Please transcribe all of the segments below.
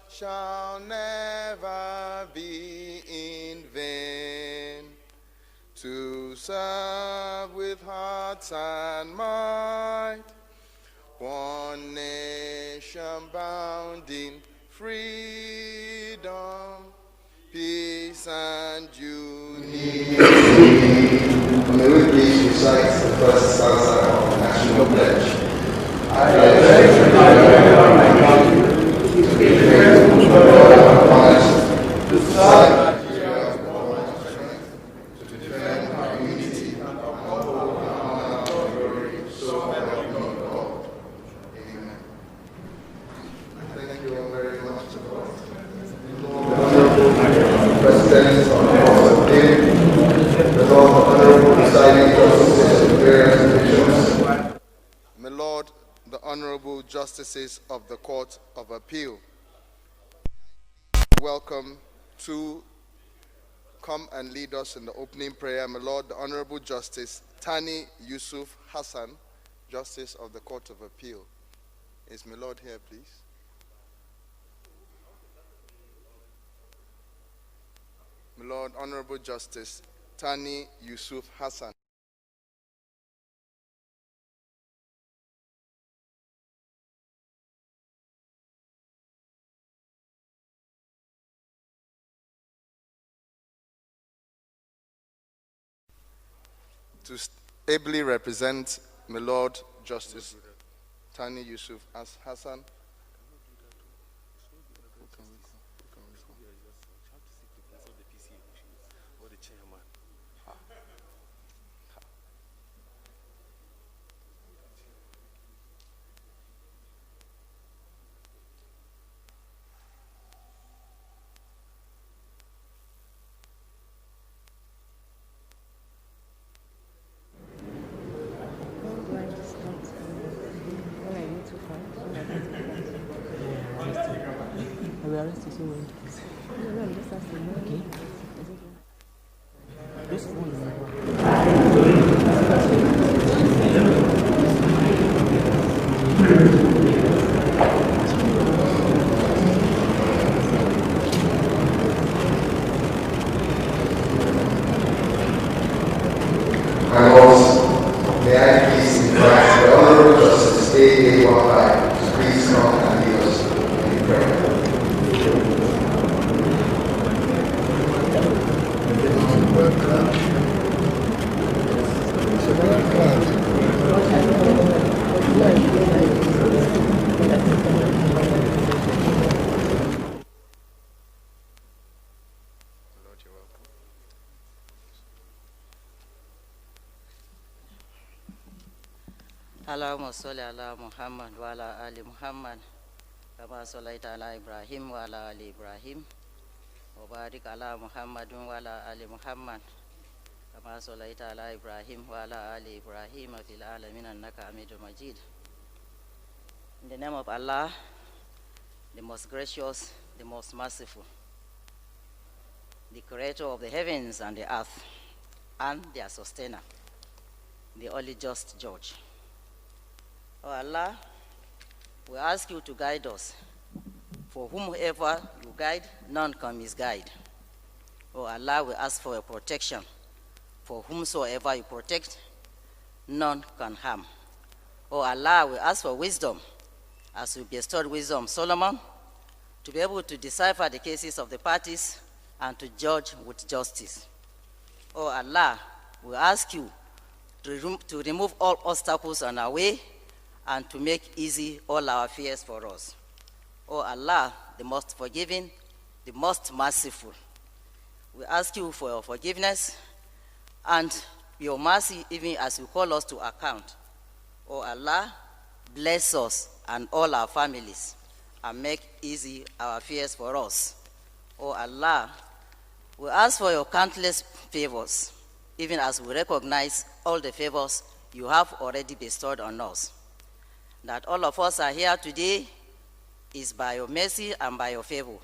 Shall never be in vain. To serve with heart and mind, one nation bound in freedom, peace and unity. May we please recite the first stanza of the National Pledge. I pledge to my country to be faithful to God and honest, to serve Nigeria with all my strength, to defend our unity and uphold the honor and glory, so help me God. Amen. Thank you all very much to God. President of the House of King, the Lord Honorable Presiding Justices of various divisions, My Lord, the Honorable Justices of the Court of Appeal, welcome to come and lead us in the opening prayer. My Lord, the Honorable Justice Tani Yusuf Hassan, Justice of the Court of Appeal. Is my Lord here, please? My Lord, Honorable Justice Tani Yusuf Hassan. To ably represent my Lord Justice Tani Yusuf Hassan. will arrest you, so when? No, I'm just asking. Okay. Just one. My lords, may I please invite the Honorable Justice A.A. Wambai to please come and lead us in prayer. Lord, you're welcome. Allahumma salli ala Muhammad wa ala ali Muhammad kama sallaita ala Ibrahim wa ala ali Ibrahim wa barik ala Muhammadin wa ala ali Muhammad kama sallaita ala Ibrahim wa ala ali Ibrahim fil alamin innaka Hamidum Majid. In the name of Allah, the most gracious, the most merciful, the creator of the heavens and the earth and their sustainer, the only just judge. Oh Allah, we ask you to guide us. For whomever you guide, none can misguide. Oh Allah, we ask for your protection. For whomsoever you protect, none can harm. Oh Allah, we ask for wisdom, as you bestowed wisdom Solomon, to be able to decipher the cases of the parties and to judge with justice. Oh Allah, we ask you to remove all obstacles on our way and to make easy all our fears for us. Oh Allah, the most forgiving, the most merciful, we ask you for your forgiveness and your mercy even as you call us to account. Oh Allah, bless us and all our families and make easy our fears for us. Oh Allah, we ask for your countless favors, even as we recognize all the favors you have already bestowed on us. That all of us are here today is by your mercy and by your favor.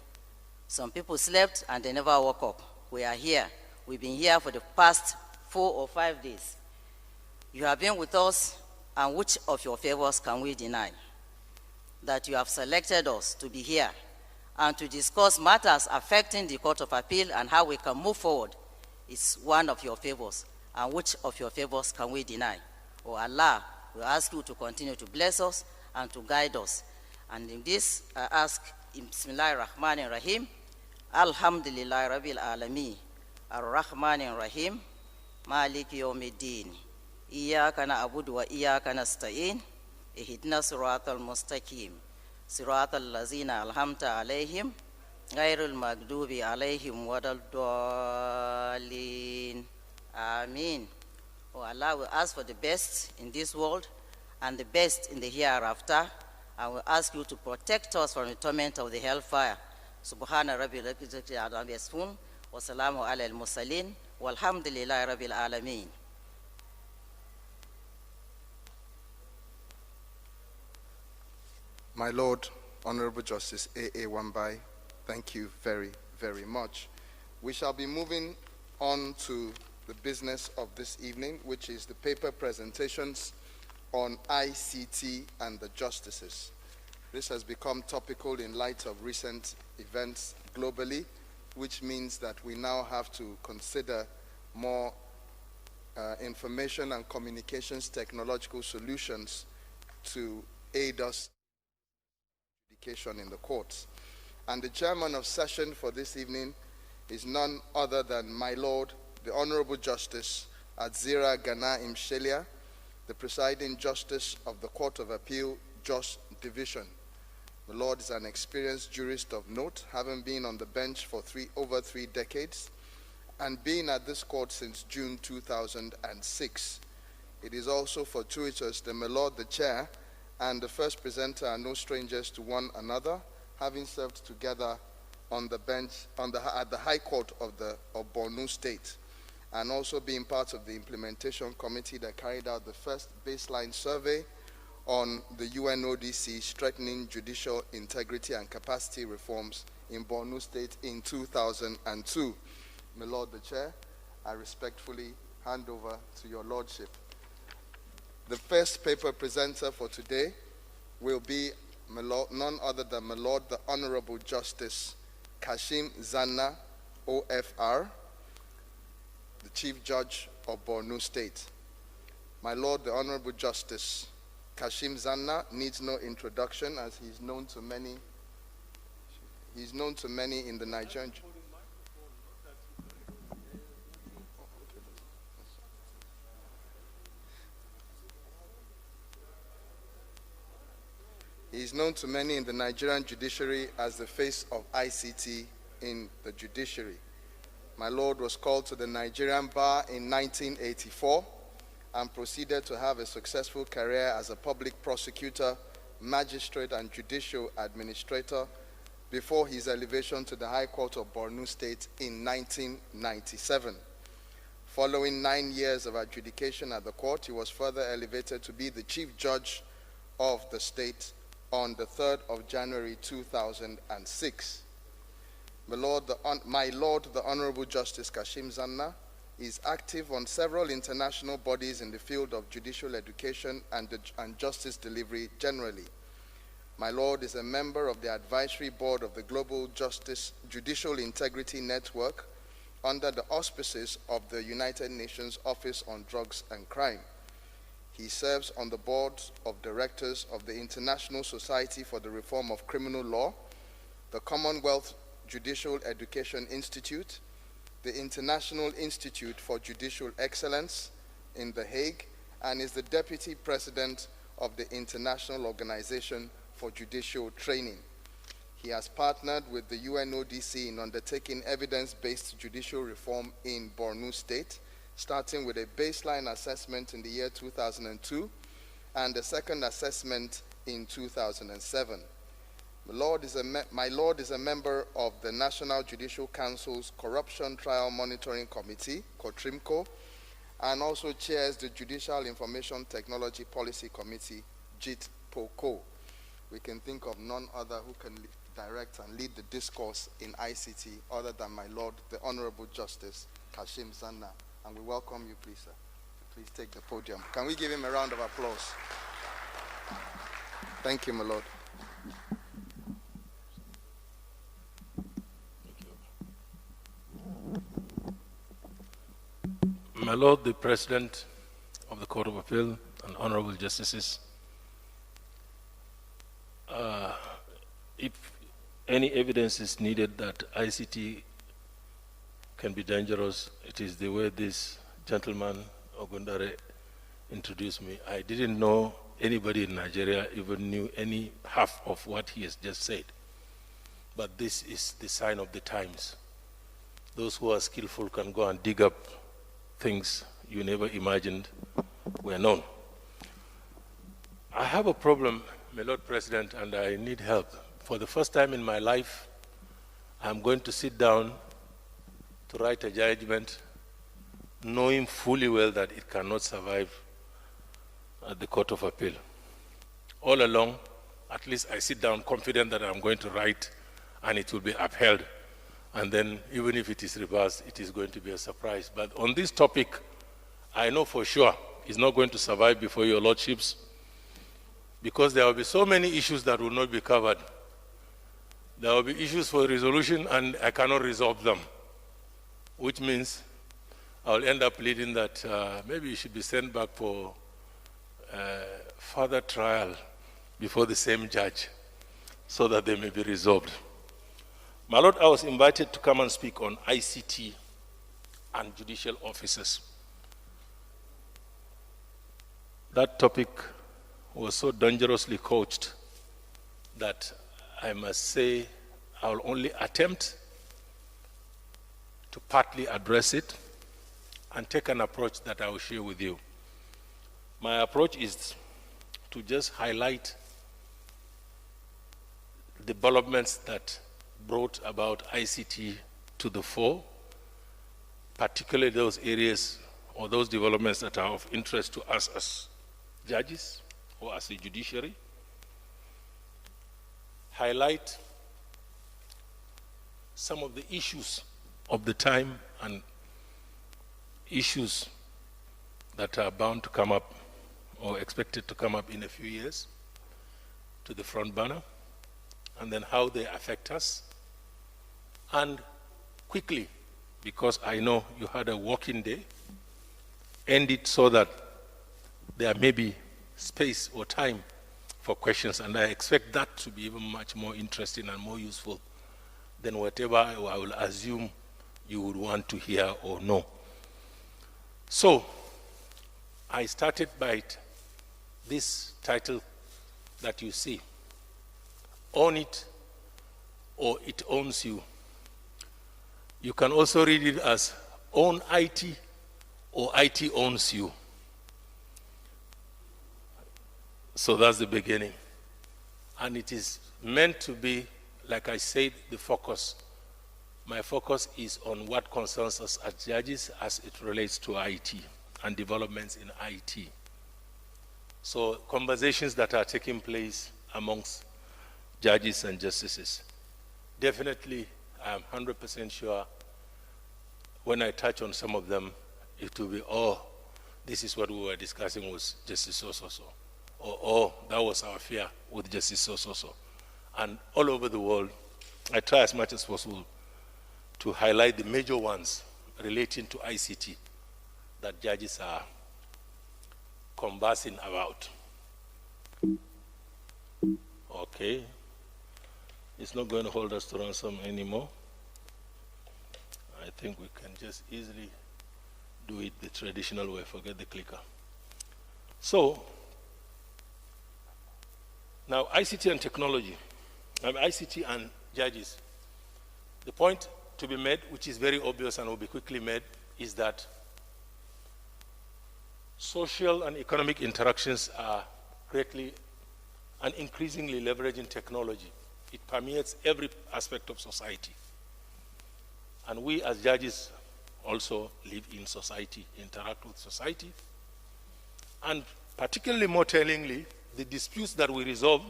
Some people slept and they never woke up. We are here. We've been here for the past 4 or 5 days. You have been with us, and which of your favors can we deny? That you have selected us to be here and to discuss matters affecting the Court of Appeal and how we can move forward is one of your favors. And which of your favors can we deny? Oh Allah, we ask you to continue to bless us and to guide us. And in this, I ask in Bismillahir Rahmanir Rahim, Alhamdulillah Rabbil Alameen, Ar-Rahmanir Rahim, Maliki Yawmiddin, Iyyaka na'budu wa iyyaka nasta'in, Ihdina siratal mustaqim, siratal ladzina an'amta alaihim, ghairil maghdubi alaihim waladdallin. Amen. Oh Allah, we ask for the best in this world and the best in the hereafter, and we ask you to protect us from the torment of the hellfire. Subhana rabbil izzati amma yasifun, wa salamu ala al-mursalin, walhamdulillahi rabbil alamin. My Lord, Honorable Justice A.A. Wambai, thank you very, very much. We shall be moving on to the business of this evening, which is the paper presentations on ICT and the justices. This has become topical in light of recent events globally, which means that we now have to consider more information and communications technological solutions to aid us in the courts. And the chairman of session for this evening is none other than my Lord, the Honorable Justice Adzira Gana Imshelia, the presiding justice of the Court of Appeal, Jos Division. The Lord is an experienced jurist of note, having been on the bench for over 3 decades and being at this court since June 2006. It is also fortuitous that my Lord the Chair and the first presenter are no strangers to one another, having served together on the bench at the High Court of Borno State, and also being part of the implementation committee that carried out the first baseline survey on the UNODC strengthening judicial integrity and capacity reforms in Borno State in 2002. My Lord the Chair, I respectfully hand over to your Lordship. The first paper presenter for today will be none other than my Lord the Honorable Justice Kashim Zanna, OFR, the Chief Judge of Borno State. My Lord the Honorable Justice Kashim Zanna needs no introduction, as he is known to many. He is known to many in the Nigerian. He is known to many in the Nigerian judiciary as the face of ICT in the judiciary. My Lord was called to the Nigerian bar in 1984 and proceeded to have a successful career as a public prosecutor, magistrate, and judicial administrator before his elevation to the High Court of Borno State in 1997. Following 9 years of adjudication at the court, he was further elevated to be the Chief Judge of the state on the 3rd of January 2006. My Lord, the Honorable Justice Kashim Zanna is active on several international bodies in the field of judicial education and justice delivery generally. My Lord is a member of the advisory board of the Global Judicial Integrity Network under the auspices of the United Nations Office on Drugs and Crime. He serves on the board of directors of the International Society for the Reform of Criminal Law, the Commonwealth Judicial Education Institute, the International Institute for Judicial Excellence in The Hague, and is the Deputy President of the International Organization for Judicial Training. He has partnered with the UNODC in undertaking evidence-based judicial reform in Borno State, starting with a baseline assessment in the year 2002 and a second assessment in 2007. My Lord is a member of the National Judicial Council's Corruption Trial Monitoring Committee, COTRIMCO, and also chairs the Judicial Information Technology Policy Committee, JIT-POCO. We can think of none other who can direct and lead the discourse in ICT other than my Lord, the Honorable Justice Kashim Zanna. And we welcome you, please, sir. Please take the podium. Can we give him a round of applause? Thank you, my Lord. My Lord, the President of the Court of Appeal and Honorable Justices, if any evidence is needed that ICT can be dangerous, it is the way this gentleman, Ogundare, introduced me. I didn't know anybody in Nigeria even knew any half of what he has just said. But this is the sign of the times. Those who are skillful can go and dig up things you never imagined were known. I have a problem, my Lord President, and I need help. For the first time in my life, I'm going to sit down to write a judgment knowing fully well that it cannot survive at the Court of Appeal. All along, at least I sit down confident that I'm going to write and it will be upheld. And then even if it is reversed, it is going to be a surprise. But on this topic, I know for sure it's not going to survive before your lordships, because there will be so many issues that will not be covered. There will be issues for resolution and I cannot resolve them, which means I'll end up pleading that maybe it should be sent back for further trial before the same judge so that they may be resolved. My Lord, I was invited to come and speak on ICT and judicial officers. That topic was so dangerously couched that I must say I will only attempt to partly address it and take an approach that I will share with you. My approach is to just highlight developments that brought about ICT to the fore, particularly those areas or those developments that are of interest to us as judges or as a judiciary, highlight some of the issues of the time and issues that are bound to come up or expected to come up in a few years to the front burner, and then how they affect us. And quickly, because I know you had a working day, end it so that there may be space or time for questions, and I expect that to be even much more interesting and more useful than whatever I will assume you would want to hear or know. So, I started by this title that you see, Own It or It Owns You. You can also read it as Own IT or IT Owns You. So that's the beginning. And it is meant to be, like I said, the focus. My focus is on what concerns us as judges as it relates to IT and developments in IT. So conversations that are taking place amongst judges and justices. Definitely, I'm 100% sure when I touch on some of them, it will be, oh, this is what we were discussing with Justice so-so-so. Or, oh, that was our fear with Justice so-so-so. And all over the world, I try as much as possible to highlight the major ones relating to ICT that judges are conversing about. Okay. It's not going to hold us to ransom anymore. I think we can just easily do it the traditional way, forget the clicker. So, now ICT and technology, ICT and judges. The point to be made, which is very obvious and will be quickly made, is that social and economic interactions are greatly and increasingly leveraging technology. It permeates every aspect of society. And we as judges also live in society, interact with society. And particularly more tellingly, the disputes that we resolve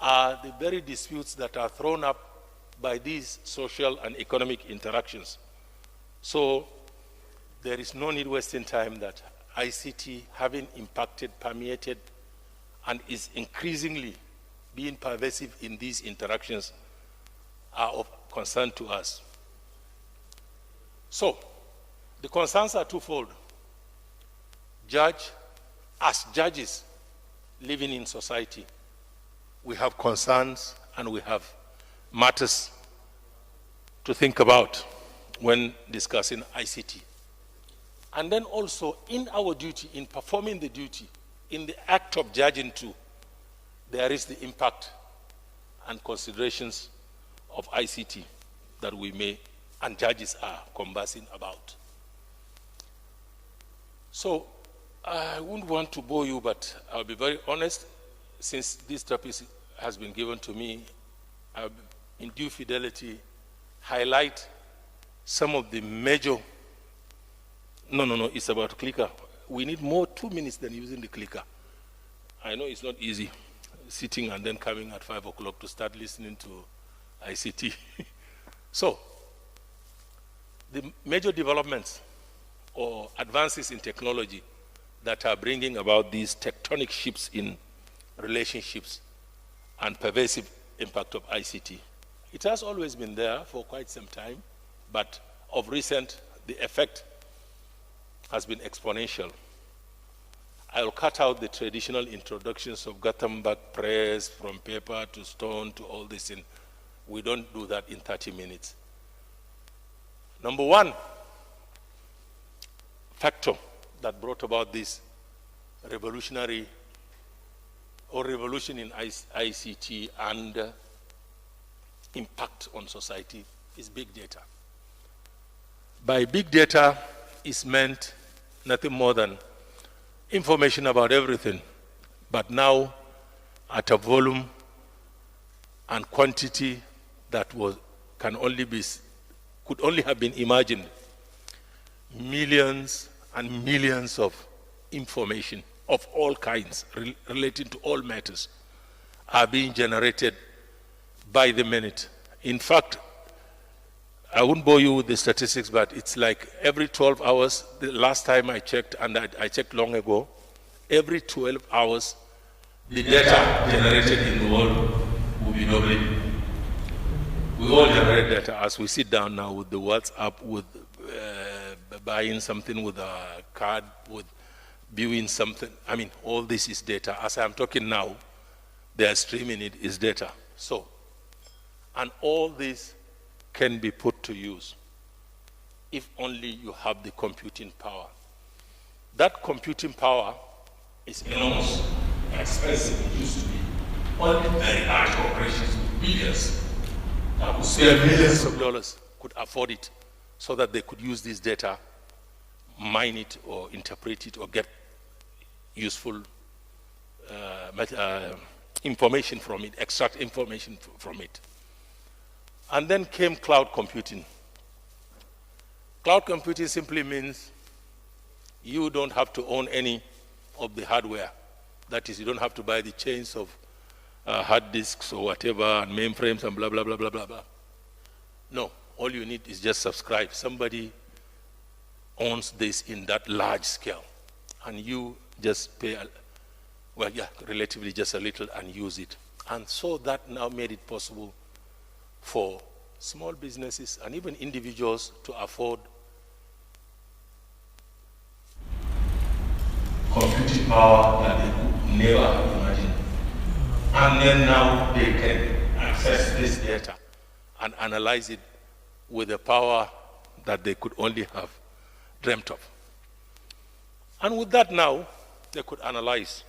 are the very disputes that are thrown up by these social and economic interactions. So there is no need wasting time that ICT, having impacted, permeated, and is increasingly being pervasive in these interactions, are of concern to us. So, the concerns are twofold. As judges living in society, we have concerns and we have matters to think about when discussing ICT. And then also in our duty, in performing the duty, in the act of judging too, there is the impact and considerations of ICT that we may and judges are conversing about. So I wouldn't want to bore you, but I'll be very honest. Since this topic has been given to me, I'll, in due fidelity, highlight some of the major. No, it's about clicker. We need more 2 minutes than using the clicker. I know it's not easy sitting and then coming at 5 o'clock to start listening to ICT. So, the major developments or advances in technology that are bringing about these tectonic shifts in relationships and pervasive impact of ICT. It has always been there for quite some time, but of recent, the effect has been exponential. I'll cut out the traditional introductions of Gutenberg press, from paper to stone to all this. We don't do that in 30 minutes. Number one factor that brought about this revolutionary or revolution in ICT and impact on society is big data. By big data is meant nothing more than information about everything, but now at a volume and quantity that could only have been imagined. Millions and millions of information of all kinds relating to all matters are being generated by the minute. In fact, I won't bore you with the statistics, but it's like every 12 hours, the last time I checked, and I checked long ago, every 12 hours, the data generated in the world will be doubling. We all generate data as we sit down now with the WhatsApp, with buying something with a card, with viewing something. I mean, all this is data. As I'm talking now, they are streaming it is data. So, and all this can be put to use if only you have the computing power. That computing power is enormous, expensive. It used to be only very large corporations with billions that could spend millions of dollars could afford it so that they could use this data, mine it or interpret it or get useful information from it, extract information from it. And then came cloud computing. Cloud computing simply means you don't have to own any of the hardware. That is, you don't have to buy the chains of hard disks or whatever, and mainframes and blah, blah, blah, blah, blah, blah. No, all you need is just subscribe. Somebody owns this in that large scale, and you just pay, relatively just a little and use it. And so that now made it possible for small businesses and even individuals to afford computing power that they could never have imagined. And then now they can access this data and analyze it with a power that they could only have dreamt of. And with that now, they could analyze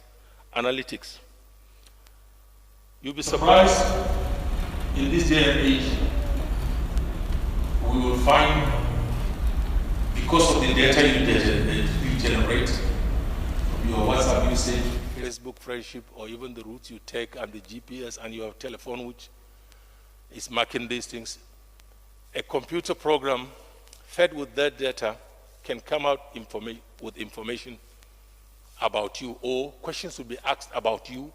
analytics. You'll be surprised in this day and age, we will find, because of the data you generate, your WhatsApp usage, Facebook friendship, or even the routes you take and the GPS and your telephone, which is marking these things, a computer program fed with that data can come out with information about you, or questions will be asked about you,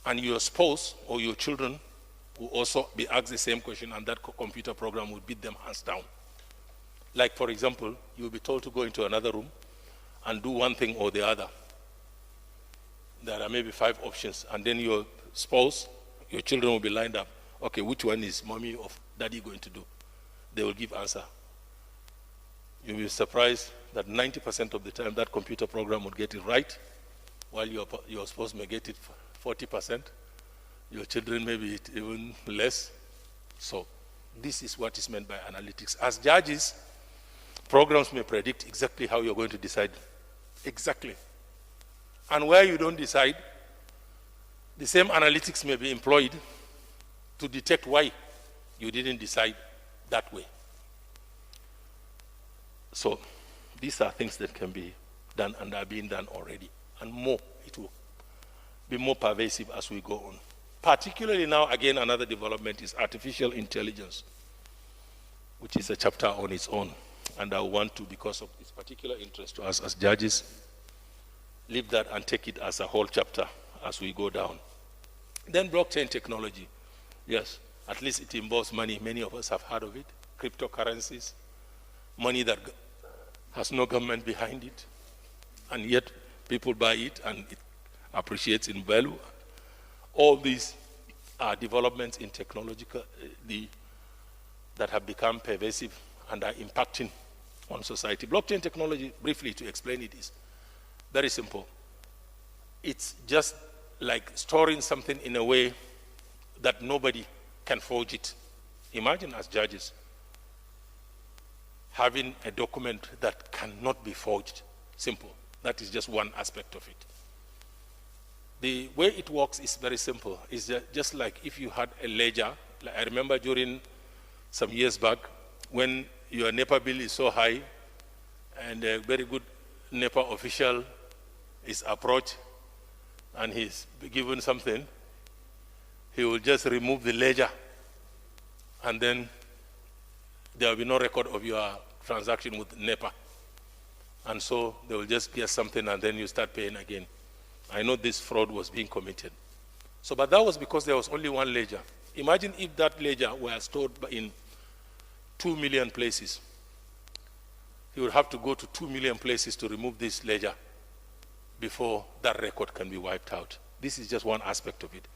and your spouse or your children will also be asked the same question, and that computer program will beat them hands down. Like, for example, you'll be told to go into another room and do one thing or the other. There are maybe 5 options, and then your spouse, your children will be lined up. Okay, which one is mommy or daddy going to do? They will give answer. You'll be surprised that 90% of the time that computer program will get it right, while your spouse may get it 40%. Your children maybe even less. So this is what is meant by analytics. As judges, programs may predict exactly how you're going to decide. Exactly. And where you don't decide, the same analytics may be employed to detect why you didn't decide that way. So these are things that can be done and are being done already. And more, it will be more pervasive as we go on. Particularly now, again, another development is artificial intelligence, which is a chapter on its own. And I want to, because of its particular interest to us as judges, leave that and take it as a whole chapter as we go down. Then blockchain technology. Yes, at least it involves money. Many of us have heard of it. Cryptocurrencies, money that has no government behind it, and yet people buy it and it appreciates in value. All these are developments in technological that have become pervasive and are impacting on society. Blockchain technology, briefly to explain it, is very simple. It's just like storing something in a way that nobody can forge it. Imagine as judges having a document that cannot be forged. Simple. That is just one aspect of it. The way it works is very simple. It's just like if you had a ledger. Like I remember during some years back when your NEPA bill is so high and a very good NEPA official is approached and he's given something, he will just remove the ledger and then there will be no record of your transaction with NEPA. And so they will just get something and then you start paying again. I know this fraud was being committed. So, but that was because there was only one ledger. Imagine if that ledger were stored in 2 million places. You would have to go to 2 million places to remove this ledger before that record can be wiped out. This is just one aspect of it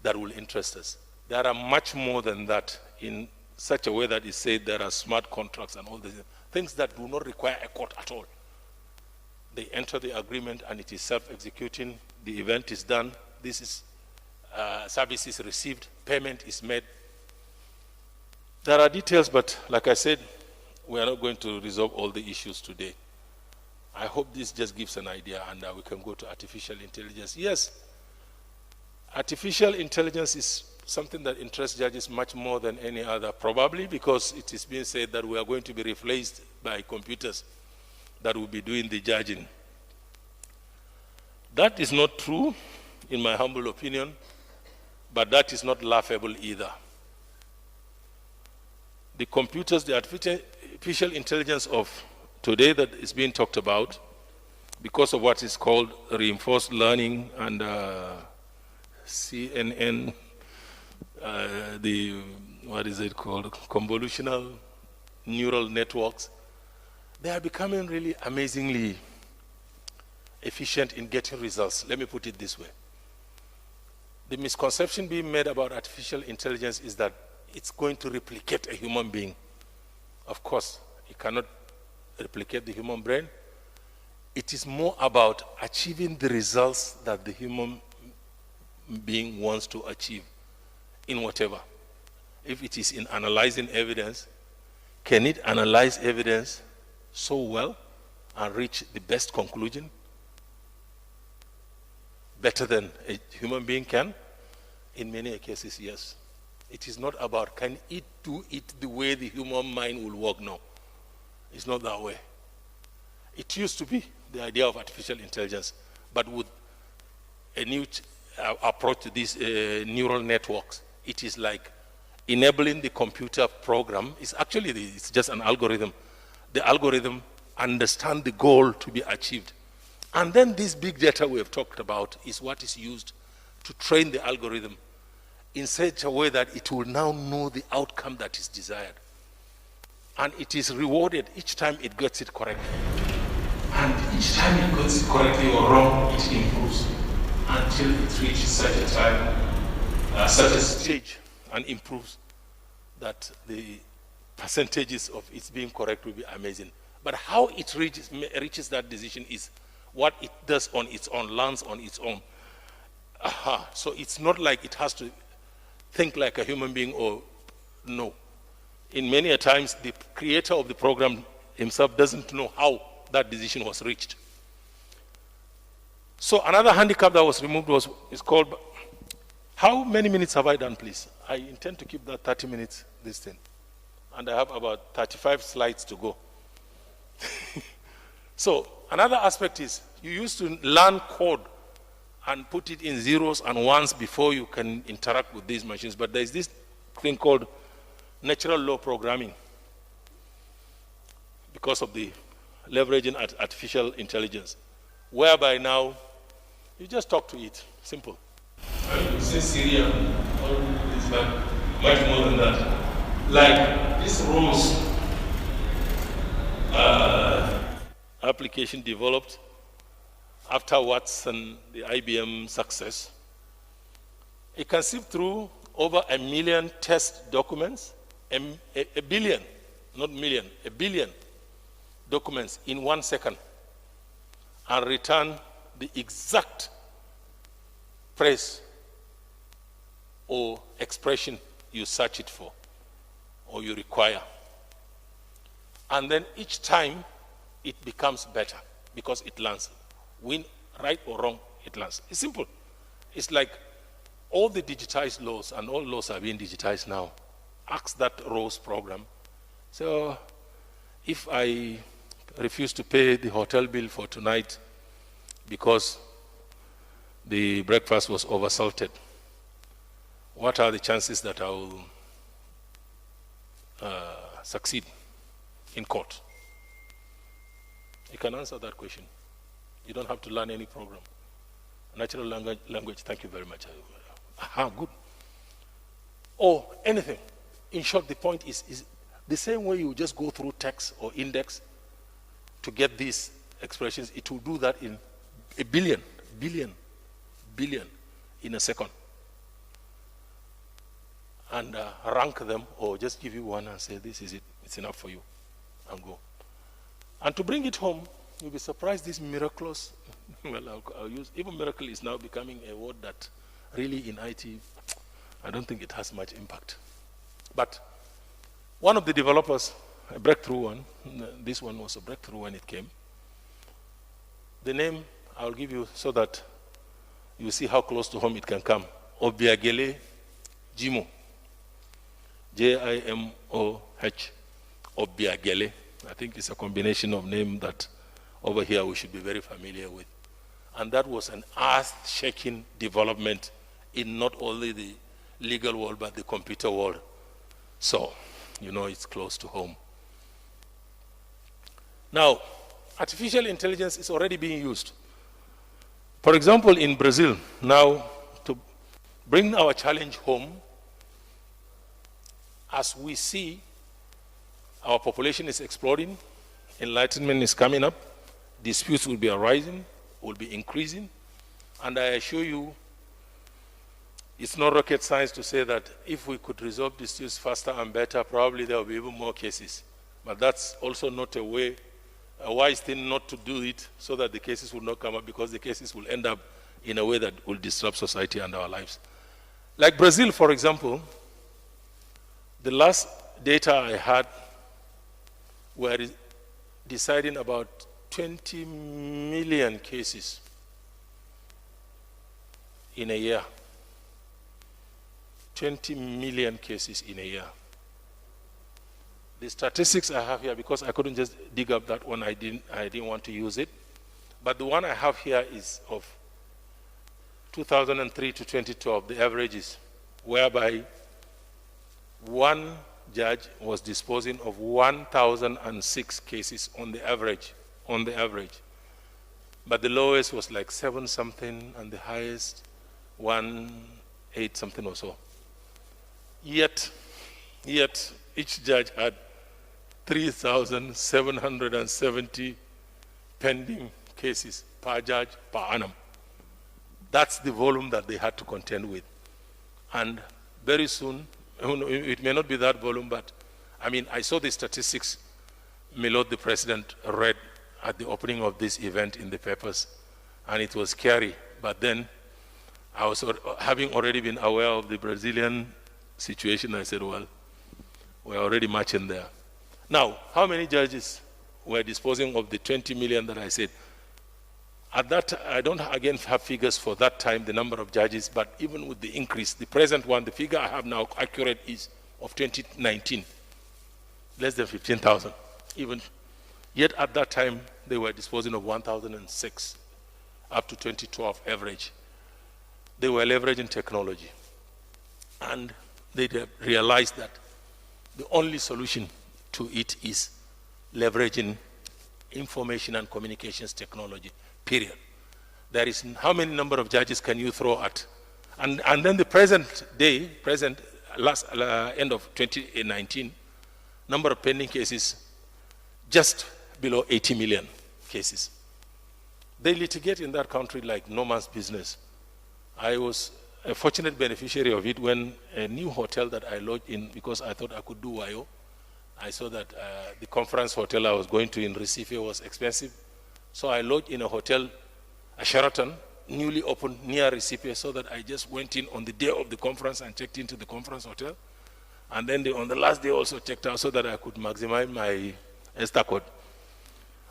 that will interest us. There are much more than that in such a way that is said there are smart contracts and all these things that do not require a court at all. They enter the agreement and it is self-executing. The event is done. This is service is received. Payment is made. There are details, but like I said, we are not going to resolve all the issues today. I hope this just gives an idea and we can go to artificial intelligence. Yes, artificial intelligence is something that interests judges much more than any other, probably because it is being said that we are going to be replaced by computers that will be doing the judging. That is not true, in my humble opinion, but that is not laughable either. The computers, the artificial intelligence of today that is being talked about, because of what is called reinforced learning and CNN, what is it called, convolutional neural networks, they are becoming really amazingly efficient in getting results. Let me put it this way. The misconception being made about artificial intelligence is that it's going to replicate a human being. Of course, it cannot replicate the human brain. It is more about achieving the results that the human being wants to achieve in whatever. If it is in analyzing evidence, can it analyze evidence so well and reach the best conclusion better than a human being can? In many cases, yes. It is not about can it do it the way the human mind will work. No, it's not that way. It used to be the idea of artificial intelligence, but with a new approach to these neural networks, it is like enabling the computer program. It's actually it's just an algorithm. The algorithm understands the goal to be achieved. And then this big data we have talked about is what is used to train the algorithm in such a way that it will now know the outcome that is desired. And it is rewarded each time it gets it correct. And each time it gets it correctly or wrong, it improves until it reaches such a time, such a stage, and improves that the percentages of its being correct will be amazing. But how it reaches that decision is what it does on its own, learns on its own. So it's not like it has to think like a human being or no. In many a times, the creator of the program himself doesn't know how that decision was reached. So another handicap that was removed is called, how many minutes have I done, please? I intend to keep that 30 minutes, this thing. And I have about 35 slides to go. So another aspect is, you used to learn code and put it in zeros and ones before you can interact with these machines. But there's this thing called natural law programming because of the leveraging artificial intelligence, whereby now you just talk to it, simple. And you say Syria, all this, but much more than that. Like this rules application developed after Watson, the IBM success. It can sift through over 1 million test documents, a billion, not million, 1 billion documents in 1 second, and return the exact phrase or expression you search it for or you require. And then each time it becomes better because it learns. Win, right or wrong, it learns. It's simple. It's like all the digitized laws, and all laws are being digitized now. Ask that ROSE program. So if I refuse to pay the hotel bill for tonight because the breakfast was oversalted, what are the chances that I will succeed in court? You can answer that question. You don't have to learn any program. Natural language, thank you very much. Aha, good. Or anything. In short, the point is the same way you just go through text or index to get these expressions, it will do that in a billion in a second. And rank them, or just give you one and say, this is it, it's enough for you, and go. And to bring it home, you'll be surprised this miraculous, well, I'll use, even miracle is now becoming a word that really in IT, I don't think it has much impact. But one of the developers, a breakthrough one, this one was a breakthrough when it came. The name I'll give you so that you see how close to home it can come. Obiagele Jimo. J-I-M-O-H. Obiagele. I think it's a combination of name that over here we should be very familiar with. And that was an earth-shaking development in not only the legal world, but the computer world. So, you know it's close to home. Now, artificial intelligence is already being used. For example, in Brazil, now, to bring our challenge home, as we see our population is exploding, enlightenment is coming up, disputes will be arising, will be increasing, and I assure you, it's not rocket science to say that if we could resolve disputes faster and better, probably there will be even more cases. But that's also not a wise thing not to do it so that the cases will not come up, because the cases will end up in a way that will disrupt society and our lives. Like Brazil, for example, the last data I had were deciding about 20 million cases in a year. 20 million cases in a year. The statistics I have here, because I couldn't just dig up that one, I didn't want to use it. But the one I have here is of 2003 to 2012, the averages, whereby one judge was disposing of 1,006 cases on the average. But the lowest was like 7 something, and the highest 8 something or so. Yet each judge had 3,770 pending cases per judge per annum. That's the volume that they had to contend with. And very soon, it may not be that volume, but I mean, I saw the statistics my Lord the President read at the opening of this event in the papers, and it was scary. But then I was, having already been aware of the Brazilian situation, I said, well, we're already marching there. Now, how many judges were disposing of the 20 million that I said? At that, I don't again have figures for that time, the number of judges, but even with the increase, the present one, the figure I have now accurate is of 2019, less than 15,000. Even yet at that time, they were disposing of 1,006 up to 2012 average. They were leveraging technology, and they realized that the only solution to it is leveraging information and communications technology, period. There is how many number of judges can you throw at? And then the present end of 2019, number of pending cases, just below 80 million cases. They litigate in that country like no man's business. I was a fortunate beneficiary of it when a new hotel that I lodged in, because I thought I could do WIO, I saw that the conference hotel I was going to in Recife was expensive. So I lodged in a hotel, a Sheraton, newly opened near Recife, so that I just went in on the day of the conference and checked into the conference hotel. And then on the last day also checked out so that I could maximize my Estacode.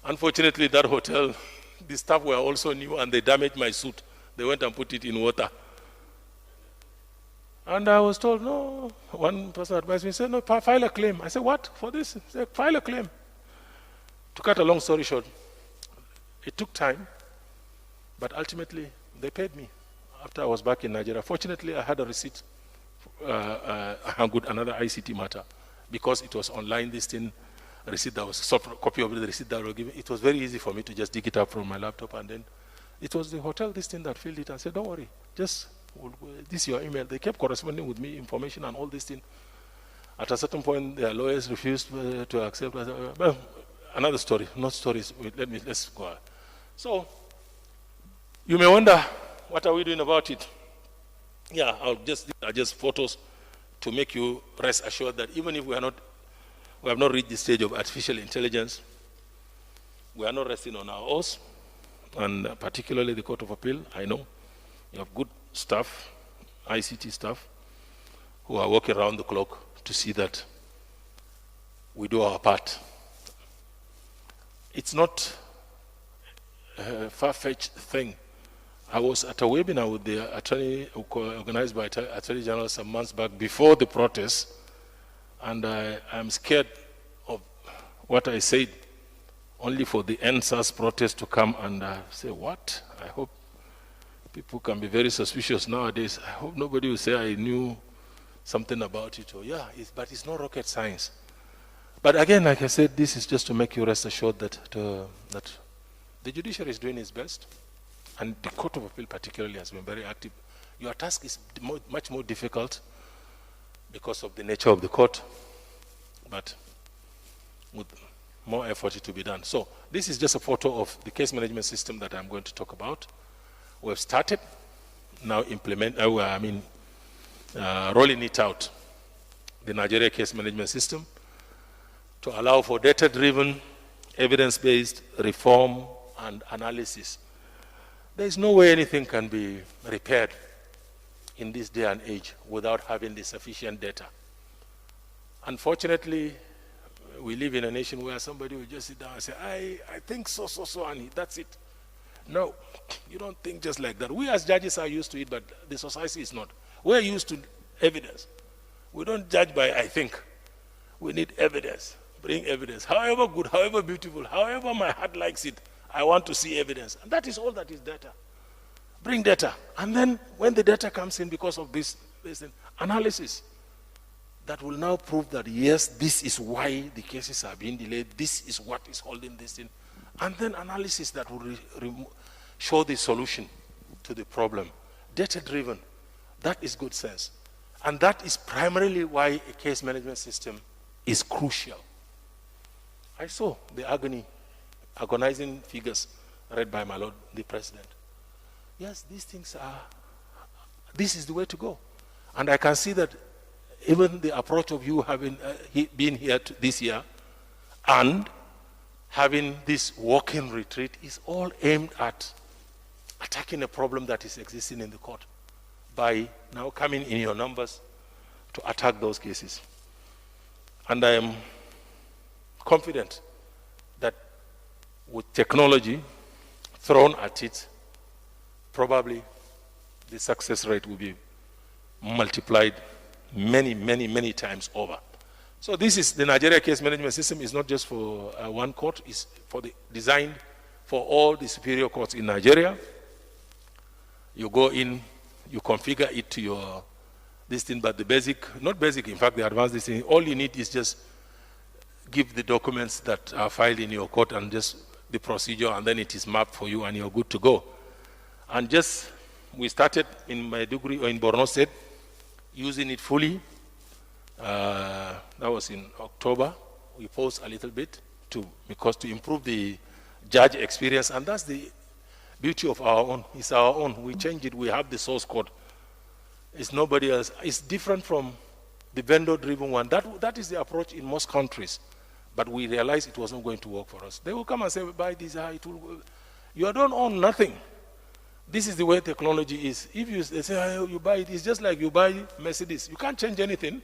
Unfortunately, that hotel, the staff were also new and they damaged my suit. They went and put it in water. And I was told, no, one person advised me, said, no, file a claim. I said, what, for this? He said, file a claim. To cut a long story short, it took time, but ultimately they paid me after I was back in Nigeria. Fortunately, I had a receipt, another ICT matter, because it was online, this thing, receipt that was soft copy of the receipt that were given. It was very easy for me to just dig it up from my laptop, and then it was the hotel this thing that filled it and said, don't worry, just this is your email. They kept corresponding with me, information and all this thing. At a certain point, their lawyers refused to accept. Well, another story, not stories. Let's go on. So you may wonder, what are we doing about it? Yeah, these are just photos to make you rest assured that even if we have not reached the stage of artificial intelligence, we are not resting on our oars, and particularly the Court of Appeal. I know you have good staff, ICT staff, who are working around the clock to see that we do our part. It's not a far-fetched thing. I was at a webinar with the attorney, organized by Attorney General some months back before the protest, and I'm scared of what I said, only for the NSAS protest to come and say, what? I hope people can be very suspicious nowadays. I hope nobody will say I knew something about it, or but it's not rocket science. But again, like I said, this is just to make you rest assured that the judiciary is doing its best, and the Court of Appeal particularly has been very active. Your task is much more difficult because of the nature of the court, but with more effort to be done. So this is just a photo of the case management system that I'm going to talk about. We've started now rolling it out, the Nigeria case management system, to allow for data-driven, evidence-based reform and analysis. There is no way anything can be repaired in this day and age without having the sufficient data. Unfortunately, we live in a nation where somebody will just sit down and say, I think so, and that's it. No, you don't think just like that. We as judges are used to it, but the society is not. We're used to evidence. We don't judge by I think. We need evidence. Bring evidence. However good, however beautiful, however my heart likes it, I want to see evidence. And that is all that is data. Bring data. And then when the data comes in because of this analysis, that will now prove that yes, this is why the cases are being delayed, this is what is holding this in. And then analysis that will show the solution to the problem. Data-driven, that is good sense. And that is primarily why a case management system is crucial. I saw the agonizing figures read by my Lord, the President. Yes, these things this is the way to go. And I can see that even the approach of you having been here this year and having this walk-in retreat is all aimed at attacking a problem that is existing in the court by now coming in your numbers to attack those cases. And I am confident that with technology thrown at it, probably the success rate will be multiplied many times over. So this is the Nigeria case management system. Is not just for one court, it's designed for all the superior courts in Nigeria. You go in, you configure it to your this thing, but the advanced this thing, all you need is just give the documents that are filed in your court and just the procedure, and then it is mapped for you and you're good to go. And we started in Maiduguri or in Borno State using it fully. That was in October. We paused a little bit to improve the judge experience, and that's the beauty of our own. It's our own. We change it. We have the source code. It's nobody else. It's different from the vendor-driven one. That is the approach in most countries. But we realized it wasn't going to work for us. They will come and say, buy this, you don't own nothing. This is the way technology is. If they say, you buy it, it's just like you buy Mercedes. You can't change anything.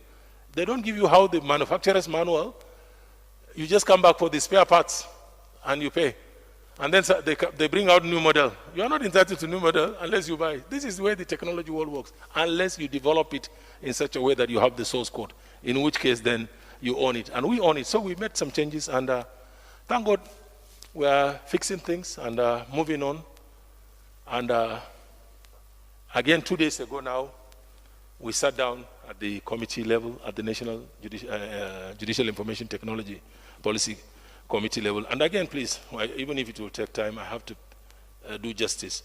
They don't give you how the manufacturer's manual. You just come back for the spare parts and you pay. And then they bring out new model. You are not entitled to new model unless you buy. This is the way the technology world works. Unless you develop it in such a way that you have the source code, in which case then you own it. And we own it. So we made some changes, and thank God we are fixing things and moving on. And again, 2 days ago now, we sat down at the committee level at the National Judicial Information Technology policy committee level. And again, please, even if it will take time, I have to do justice.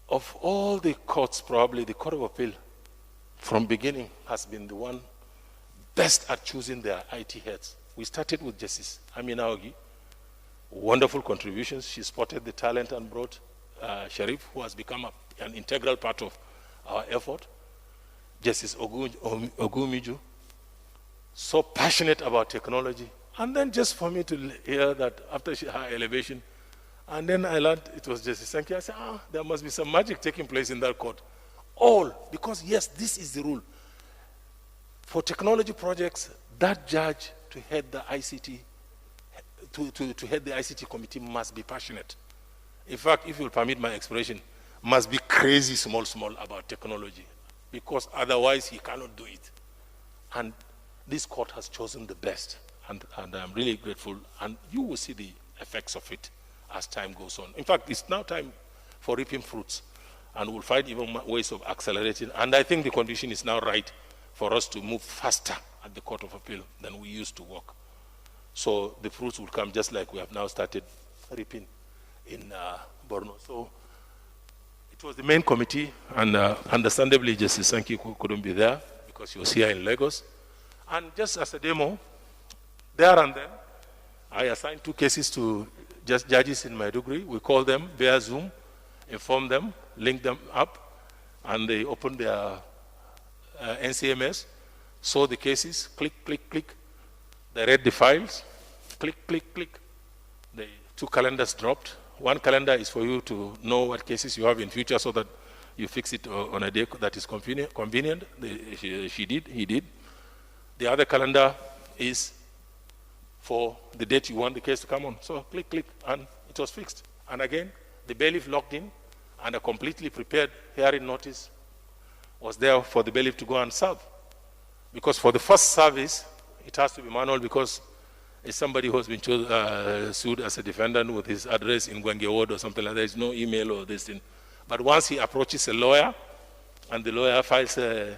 Of all the courts, probably the Court of Appeal from beginning has been the one best at choosing their IT heads. We started with Justice Amina Ogi, wonderful contributions. She spotted the talent and brought Sharif, who has become an integral part of our effort. Justice Ogumiju, so passionate about technology. And then just for me to hear that after her elevation, and then I learned it was Justice Sankey. I said, there must be some magic taking place in that court. All, because yes, this is the rule. For technology projects, that judge to head the ICT, to head the ICT committee must be passionate. In fact, if you'll permit my expression, must be crazy small about technology, because otherwise he cannot do it. And this court has chosen the best, and I'm really grateful, and you will see the effects of it as time goes on. In fact, it's now time for reaping fruits, and we'll find even ways of accelerating, and I think the condition is now right for us to move faster at the Court of Appeal than we used to work. So the fruits will come just like we have now started reaping in Borno. So it was the main committee, and understandably Justice Sankey couldn't be there because she was here in Lagos. And just as a demo, there and then, I assigned 2 cases to judges in Maiduguri. We called them via Zoom, informed them, linked them up, and they opened their NCMS, saw the cases, click, click, click. They read the files, click, click, click. The 2 calendars dropped. 1 calendar is for you to know what cases you have in future so that you fix it on a day that is convenient. She did, he did. The other calendar is for the date you want the case to come on. So click, click, and it was fixed. And again, the bailiff logged in, and a completely prepared hearing notice was there for the bailiff to go and serve. Because for the first service, it has to be manual, because it's somebody who has been sued as a defendant with his address in Gwenge Ward or something like that. There's no email or this thing. But once he approaches a lawyer, and the lawyer files a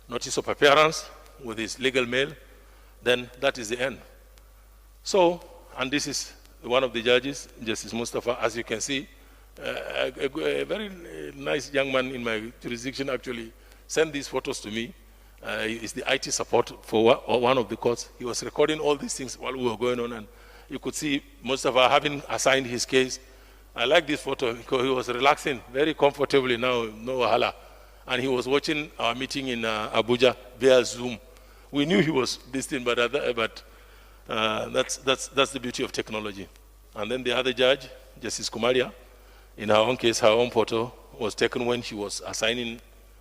notice of appearance with his legal mail, then that is the end. So, and this is one of the judges, Justice Mustafa, as you can see, a very nice young man in my jurisdiction actually sent these photos to me. He's the IT support for one of the courts. He was recording all these things while we were going on, and you could see Mustafa having assigned his case. I like this photo because he was relaxing very comfortably now, no wahala. And he was watching our meeting in Abuja via Zoom. We knew he was this thing, but that's the beauty of technology. And then the other judge, Justice Kumaria, in her own case, her own photo was taken when she was assigning,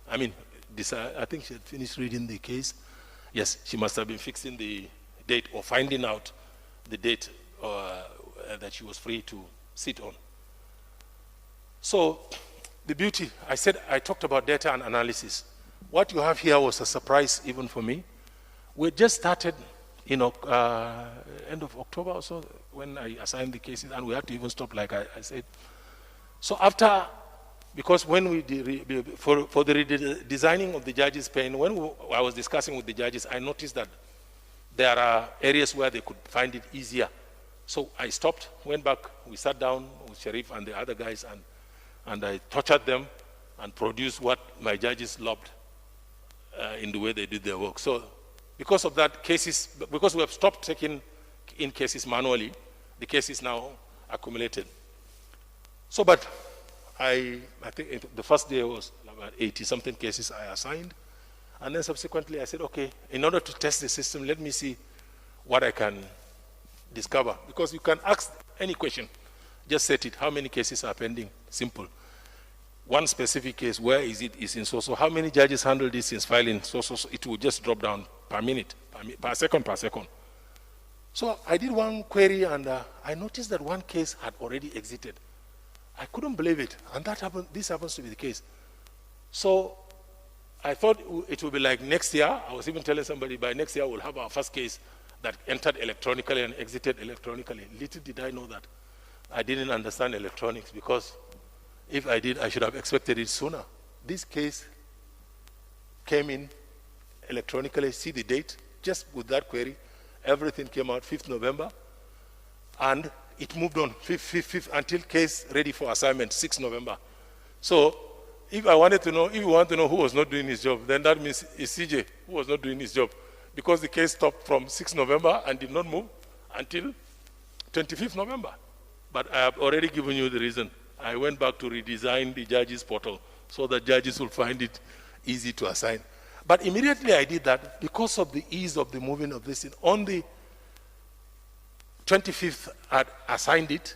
I think she had finished reading the case. Yes, she must have been fixing the date or finding out the date that she was free to sit on. So the beauty, I talked about data and analysis. What you have here was a surprise even for me. We just started end of October or so when I assigned the cases, and we had to even stop, like I said. So after, because when we for the redesigning of the judges' paying, I was discussing with the judges, I noticed that there are areas where they could find it easier. So I stopped, went back, we sat down with Sharif and the other guys, and I tortured them and produced what my judges loved in the way they did their work. So because of that, because we have stopped taking in cases manually, the cases now accumulated. So, but I think the first day was about 80-something cases I assigned. And then subsequently I said, okay, in order to test the system, let me see what I can discover. Because you can ask any question, just set it, how many cases are pending? Simple. One specific case, where is it? Is in so-so. How many judges handle this since filing? So. It will just drop down per minute, per second. So I did one query, and I noticed that one case had already exited. I couldn't believe it, and this happens to be the case. So I thought it would be like next year. I was even telling somebody by next year we'll have our first case that entered electronically and exited electronically. Little did I know that I didn't understand electronics, because if I did, I should have expected it sooner. This case came in electronically, see the date, just with that query, Everything came out 5th November, and it moved on 5th, until case ready for assignment 6th November. So if I wanted to know, if you want to know who was not doing his job, then that means it's CJ who was not doing his job, because the case stopped from 6th November and did not move until 25th November. But I have already given you the reason. I went back to redesign the judges portal so that judges will find it easy to assign. But immediately I did that because of the ease of the moving of this. On the 25th, I assigned it.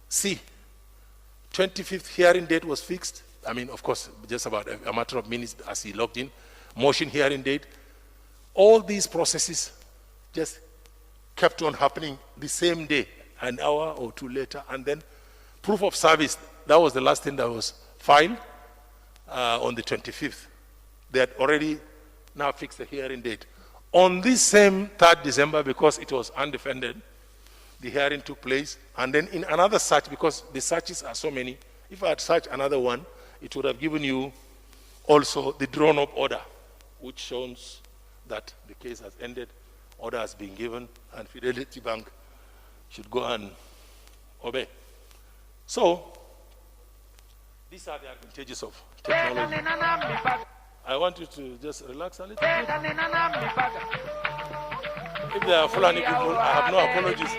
See, 25th hearing date was fixed. I mean, of course, just about a matter of minutes as he logged in. Motion hearing date. All these processes just kept on happening the same day, an hour or two later. And then proof of service, that was the last thing that was filed on the 25th. They had already now fixed the hearing date. On this same 3rd December, because it was undefended, the hearing took place. And then in another search, because the searches are so many, if I had searched another one, it would have given you also the drawn-up order, which shows that the case has ended, order has been given, and Fidelity Bank should go and obey. So, these are the advantages of technology. I want you to just relax a little bit. If there are Fulani people, I have no apologies.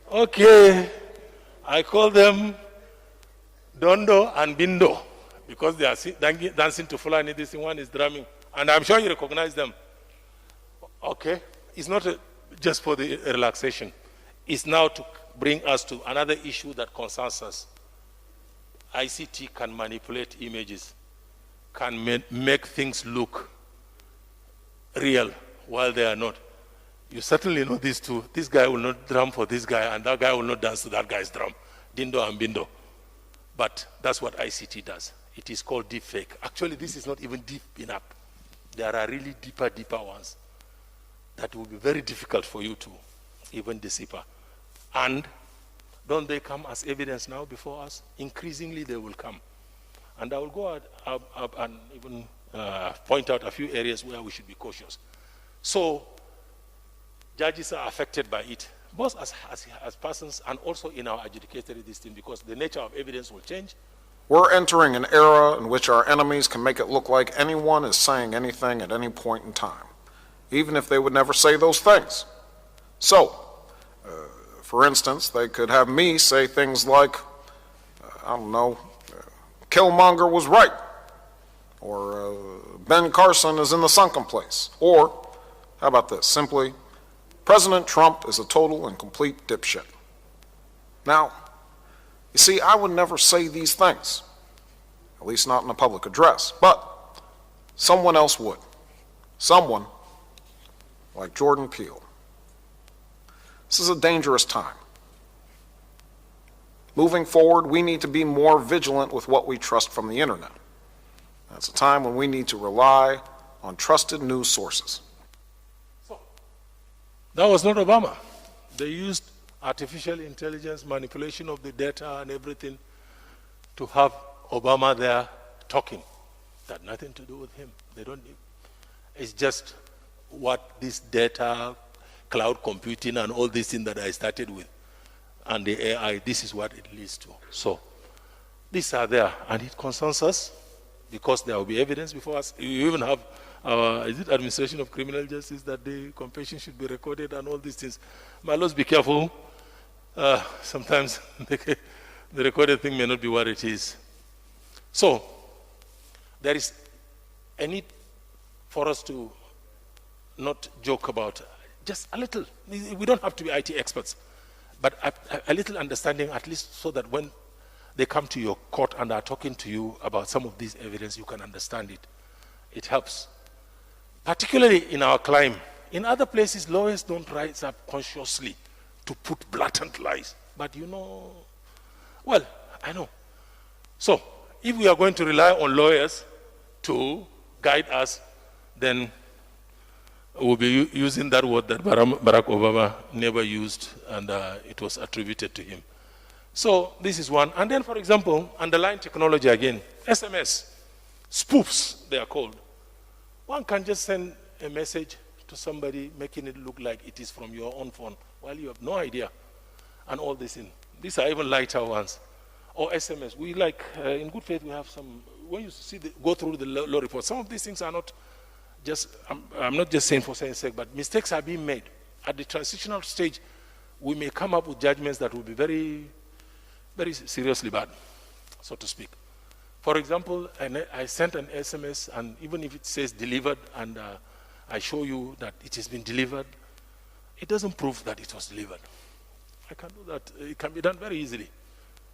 Okay, I call them Dondo and Bindo because they are dancing to Fulani. This one is drumming, and I'm sure you recognize them. Okay, it's not just for the relaxation. It's now to bring us to another issue that concerns us. ICT can manipulate images, can make things look real while they are not. You certainly know these two. This guy will not drum for this guy, and that guy will not dance to that guy's drum. Dindo and Bindo. But that's what ICT does. It is called deep fake. Actually, this is not even deep enough. There are really deeper ones that will be very difficult for you to even decipher. And don't they come as evidence now before us? Increasingly, they will come. And I will go up and even point out a few areas where we should be cautious. So, judges are affected by it, both as persons and also in our adjudicatory system, because the nature of evidence will change. We're entering an era in which our enemies can make it look like anyone is saying anything at any point in time, even if they would never say those things. So, for instance, they could have me say things like, I don't know, Killmonger was right, or Ben Carson is in the sunken place, or, how about this, simply, President Trump is a total and complete dipshit. Now, you see, I would never say these things, at least not in a public address, but someone else would. Someone like Jordan Peele. This is a dangerous time. Moving forward, we need to be more vigilant with what we trust from the internet. That's a time when we need to rely on trusted news sources. That was not Obama. They used artificial intelligence, manipulation of the data and everything to have Obama there talking. That had nothing to do with him. They don't. It's just what this data, cloud computing and all these things that I started with, and the AI, this is what it leads to. So these are there, and it concerns us because there will be evidence before us. You even have is it administration of criminal justice that the confession should be recorded and all these things. My lords, be careful. Sometimes the recorded thing may not be what it is. So there is a need for us to not joke about just a little. We don't have to be IT experts, but a little understanding, at least so that when they come to your court and are talking to you about some of these evidence, you can understand it. It helps. Particularly in our climb. In other places, lawyers don't rise up consciously to put blatant lies. But you know, well, I know. So, if we are going to rely on lawyers to guide us, then we'll be using that word that Barack Obama never used, and it was attributed to him. So this is one. And then, for example, underlying technology again, SMS, spoofs, they are called. One can just send a message to somebody, making it look like it is from your own phone, while you have no idea, and all this in. These are even lighter ones. Or SMS. We like, in good faith, we have some, when you see go through the law report, some of these things are not just, I'm not just saying for saying sake, but mistakes are being made. At the transitional stage, we may come up with judgments that will be very, very seriously bad, so to speak. For example, I sent an SMS, and even if it says delivered, and I show you that it has been delivered, it doesn't prove that it was delivered. I can do that. It can be done very easily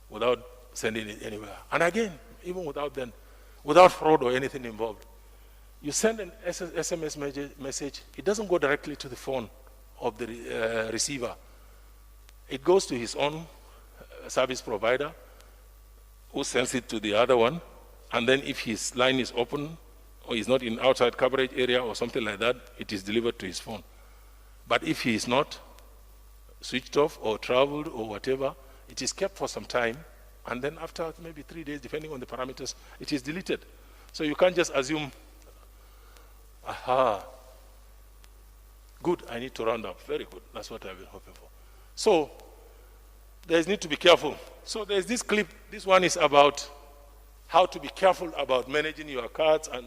without sending it anywhere. And again, even without fraud or anything involved. You send an SMS message, it doesn't go directly to the phone of the receiver. It goes to his own service provider, who sends it to the other one, and then if his line is open, or he's not in outside coverage area or something like that, it is delivered to his phone. But if he is not switched off or traveled or whatever, it is kept for some time, and then after maybe 3 days, depending on the parameters, it is deleted. So you can't just assume, aha, good, I need to round up. Very good, that's what I've been hoping for. So there's need to be careful. So there's this clip, this one is about how to be careful about managing your cards and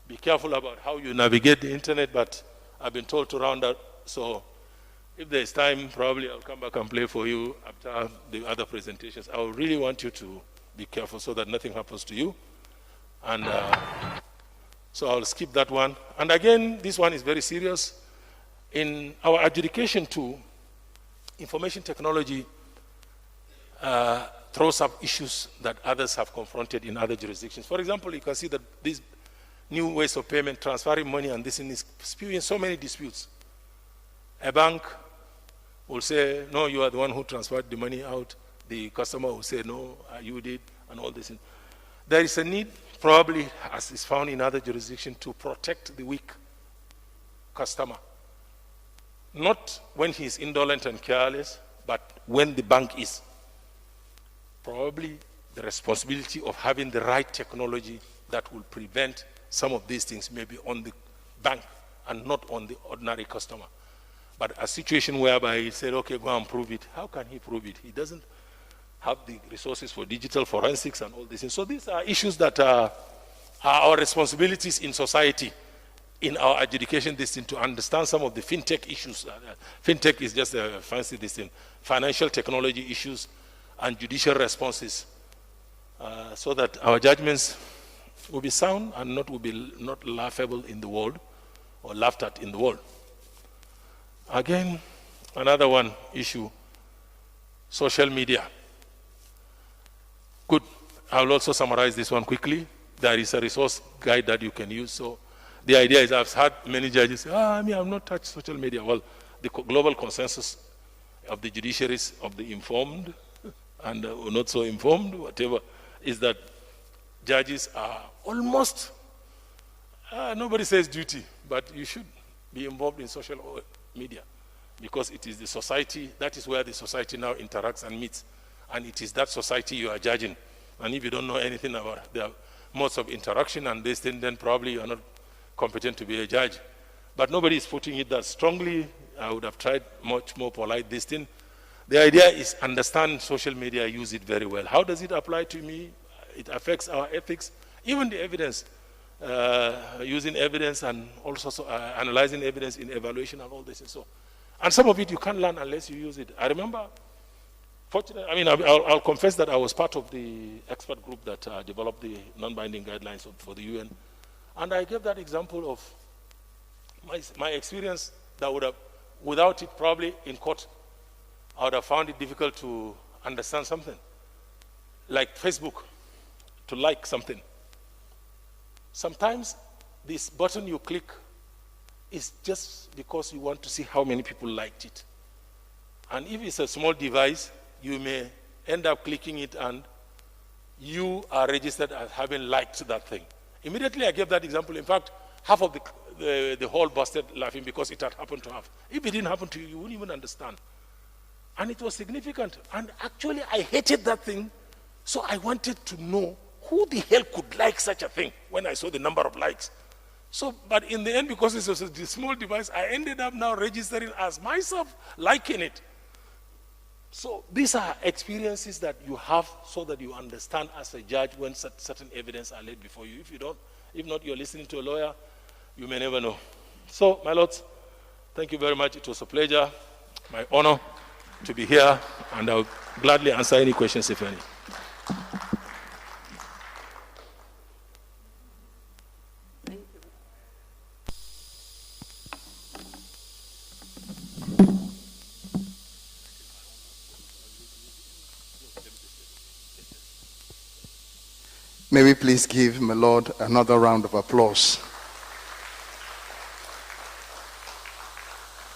be careful about how you navigate the internet, but I've been told to round up, so if there's time, probably I'll come back and play for you after the other presentations. I really want you to be careful so that nothing happens to you. And so I'll skip that one. And again, this one is very serious. In our adjudication too, information technology throws up issues that others have confronted in other jurisdictions. For example, you can see that these new ways of payment, transferring money, and this is spewing so many disputes. A bank will say, no, you are the one who transferred the money out. The customer will say, no, you did, and all this. There is a need, probably, as is found in other jurisdictions, to protect the weak customer. Not when he is indolent and careless, but when the bank is. Probably the responsibility of having the right technology that will prevent some of these things maybe on the bank and not on the ordinary customer. But a situation whereby he said, okay, go and prove it. How can he prove it? He doesn't have the resources for digital forensics and all this. And so these are issues that are our responsibilities in society, in our adjudication this thing, to understand some of the fintech issues. Fintech is just a fancy this thing. Financial technology issues and judicial responses, so that our judgments will be sound and not laughable in the world or laughed at in the world. Again, another one issue, social media. Good. I will also summarize this one quickly. There is a resource guide that you can use. So the idea is, I've had many judges say, I mean, I've not touched social media. Well, the global consensus of the judiciaries, of the informed and not so informed, whatever, is that judges are almost, nobody says duty, but you should be involved in social media, because it is the society, that is where the society now interacts and meets, and it is that society you are judging. And if you don't know anything about the modes of interaction and this thing, then probably you are not competent to be a judge. But nobody is putting it that strongly. I would have tried much more polite this thing. The idea is understand social media, use it very well. How does it apply to me? It affects our ethics, even the evidence, using evidence and also analyzing evidence in evaluation and all this. And some of it you can't learn unless you use it. I remember, fortunately, I mean, I'll confess that I was part of the expert group that developed the non-binding guidelines for the UN. And I gave that example of my experience that would have, without it probably in court, I would have found it difficult to understand something. Like Facebook, to like something. Sometimes this button you click is just because you want to see how many people liked it. And if it's a small device, you may end up clicking it and you are registered as having liked that thing. Immediately I gave that example. In fact, half of the hall busted laughing because it had happened to have. If it didn't happen to you, you wouldn't even understand. And it was significant. And actually, I hated that thing. So I wanted to know who the hell could like such a thing when I saw the number of likes. So, but in the end, because it was a small device, I ended up now registering as myself liking it. So these are experiences that you have so that you understand as a judge when certain evidence are laid before you. If you don't, if not, you're listening to a lawyer, you may never know. So, my lords, thank you very much. It was a pleasure, my honor to be here, and I'll gladly answer any questions if any. May we please give my Lord another round of applause.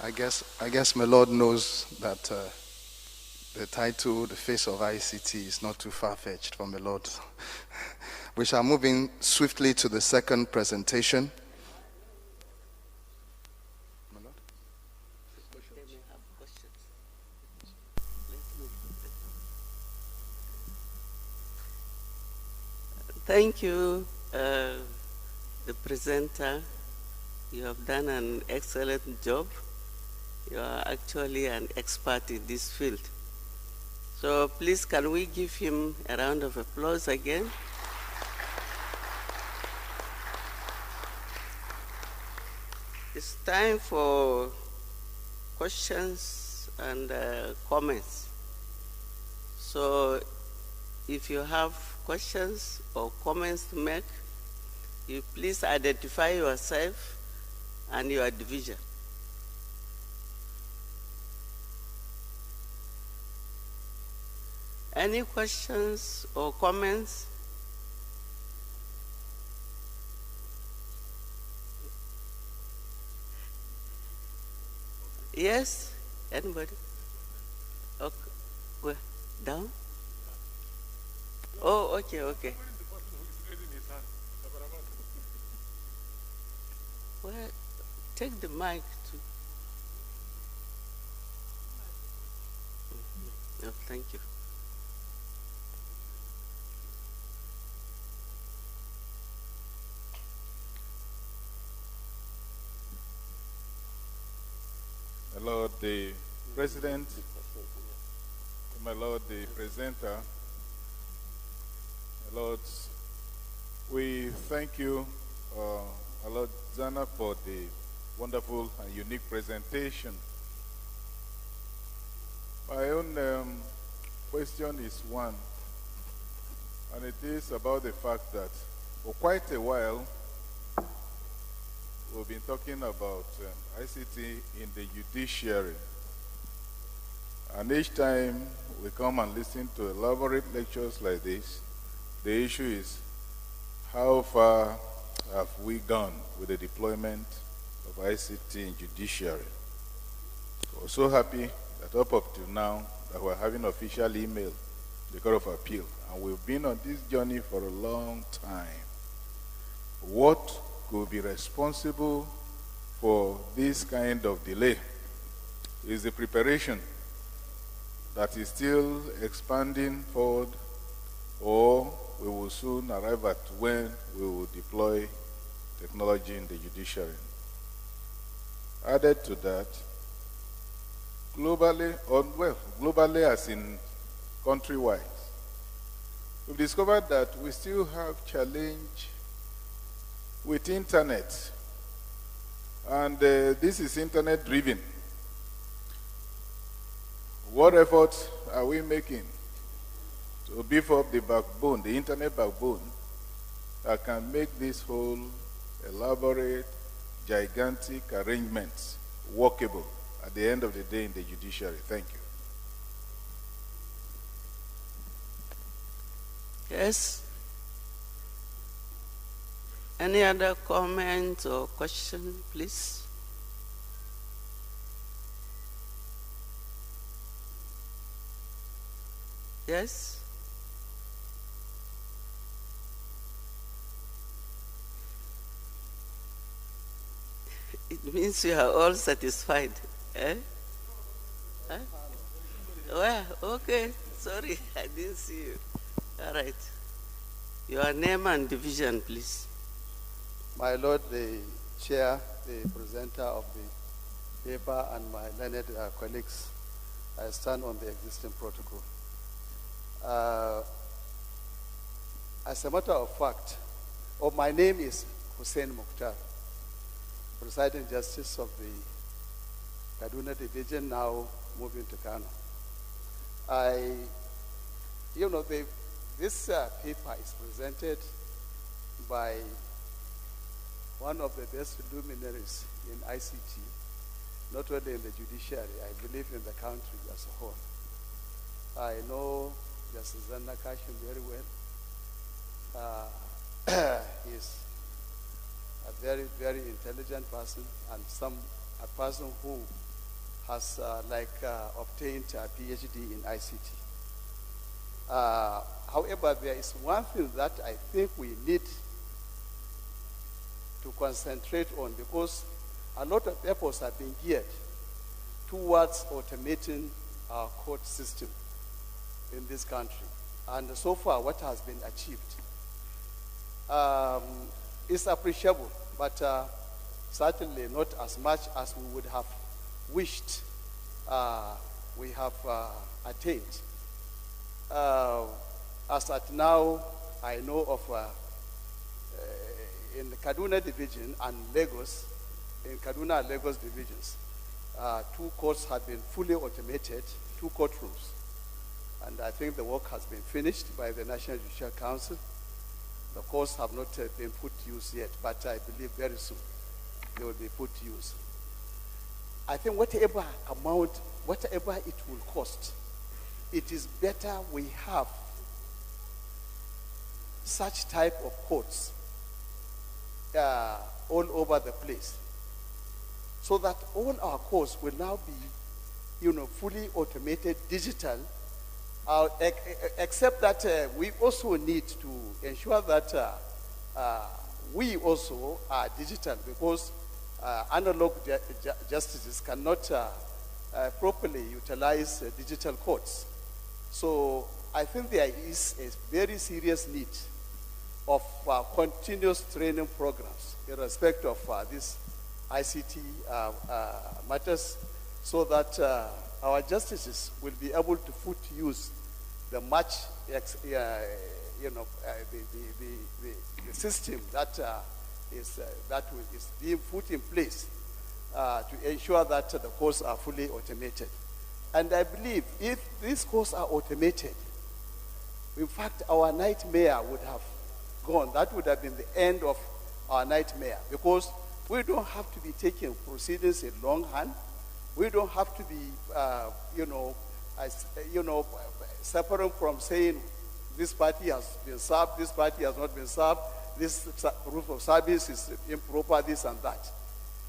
I guess my Lord knows that the title, The Face of ICT, is not too far-fetched for my Lord. We shall move in swiftly to the second presentation. My Lord? Thank you, the presenter. You have done an excellent job. You are actually an expert in this field. So please, can we give him a round of applause again? It's time for questions and comments. So if you have questions or comments to make, you please identify yourself and your division. Any questions or comments? Yes? Anybody? Okay. Where? Down? Oh, okay, okay. Well, take the mic to. Oh, thank you. My Lord, the President, my Lord, the presenter, my Lord, we thank you, my Lord Zana, for the wonderful and unique presentation. My own question is one, and it is about the fact that for quite a while, we've been talking about ICT in the judiciary. And each time we come and listen to elaborate lectures like this, the issue is how far have we gone with the deployment of ICT in judiciary. We're so happy that up to now that we're having official email, the Court of Appeal, and we've been on this journey for a long time. What could be responsible for this kind of delay is the preparation that is still expanding forward, or we will soon arrive at when we will deploy technology in the judiciary. Added to that, globally, globally as in countrywide, we've discovered that we still have challenge with internet, and this is internet driven. What efforts are we making to beef up the backbone, the internet backbone, that can make this whole elaborate, gigantic arrangements workable at the end of the day in the judiciary? Thank you. Yes? Any other comment or question, please? Yes? It means you are all satisfied. Eh? Huh? Well, okay. Sorry, I didn't see you. All right. Your name and division, please. My Lord, the chair, the presenter of the paper, and my learned colleagues, I stand on the existing protocol. As a matter of fact, my name is Hussein Mukhtar, Presiding Justice of the Kaduna Division, now moving to Kano. This paper is presented by one of the best luminaries in ICT, not only in the judiciary, I believe in the country as a whole. I know Justice Zanna Kashim very well. He's a very, very intelligent person, and a person who has obtained a PhD in ICT. However, there is one thing that I think we need to concentrate on, because a lot of efforts have been geared towards automating our court system in this country. And so far, what has been achieved is appreciable, but certainly not as much as we would have wished we have attained. As at now, I know of in the Kaduna division and Lagos, in Kaduna and Lagos divisions, 2 courts have been fully automated, 2 courtrooms. And I think the work has been finished by the National Judicial Council. The courts have not been put to use yet, but I believe very soon they will be put to use. I think whatever amount, whatever it will cost, it is better we have such type of courts all over the place, so that all our courts will now be, fully automated, digital, except that we also need to ensure that we also are digital, because analog justices cannot properly utilize digital courts. So I think there is a very serious need of continuous training programs in respect of these ICT matters, so that our justices will be able to put to use the the system that is being put in place to ensure that the courts are fully automated. And I believe if these courts are automated, in fact, our nightmare would have gone. That would have been the end of our nightmare, because we don't have to be taking proceedings in longhand. We don't have to be, suffering from saying this party has been served, this party has not been served, this proof of service is improper, this and that.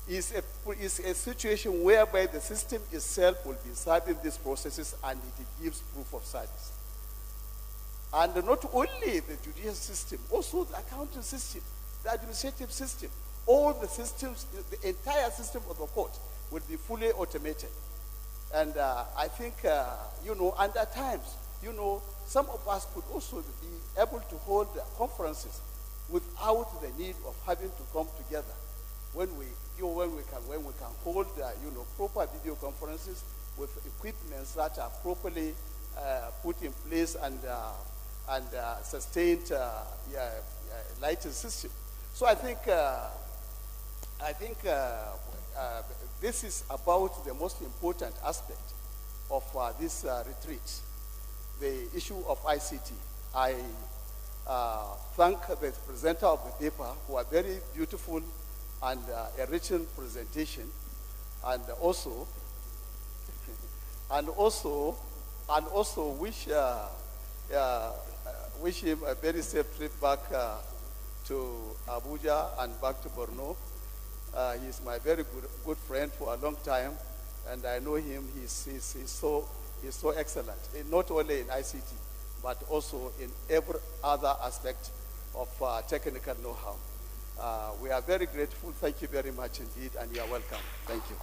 It's a situation whereby the system itself will be serving these processes, and it gives proof of service. And not only the judicial system, also the accounting system, the administrative system, all the systems, the entire system of the court will be fully automated. And I think, and at times, some of us could also be able to hold conferences without the need of having to come together. When we can hold, proper video conferences with equipments that are properly put in place and sustained lighting system. So I think this is about the most important aspect of this retreat, the issue of ICT. I thank the presenter of the paper for a very beautiful and enriching presentation, and also wish him a very safe trip back to Abuja and back to Borno. He's my very good friend for a long time, and I know him. He's so excellent, not only in ICT, but also in every other aspect of technical know-how. We are very grateful. Thank you very much indeed, and you are welcome. Thank you.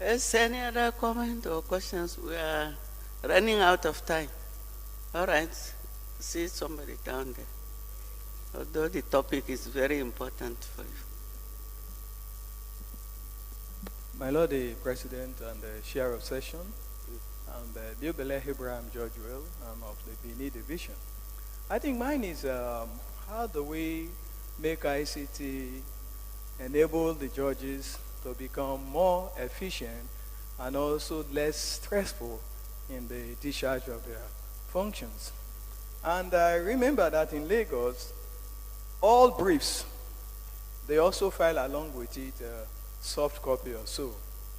Is any other comment or questions? We are running out of time. All right, see somebody down there. Although the topic is very important for you. My Lord, the President and the Chair of Session, I'm Biobele Abraham George Will. I'm of the Bini Division. I think mine is how do we make ICT enable the judges to become more efficient and also less stressful in the discharge of their functions. And I remember that in Lagos, all briefs, they also file along with it soft copy or so.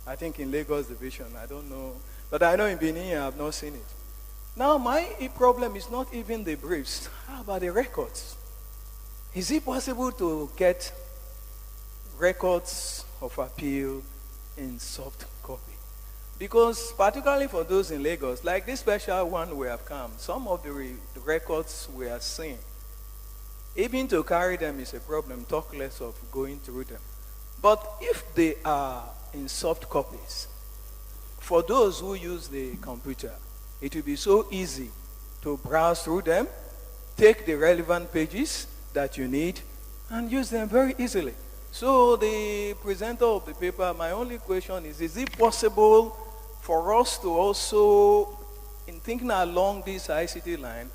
I think in Lagos Division, I don't know. But I know in Benin, I have not seen it. Now, my problem is not even the briefs. How about the records? Is it possible to get records of appeal in soft copy? Because particularly for those in Lagos, like this special one we have come, some of the records we are seeing, even to carry them is a problem, talk less of going through them. But if they are in soft copies, for those who use the computer, it will be so easy to browse through them, take the relevant pages that you need, and use them very easily. So the presenter of the paper, my only question is it possible for us to also, in thinking along this ICT line,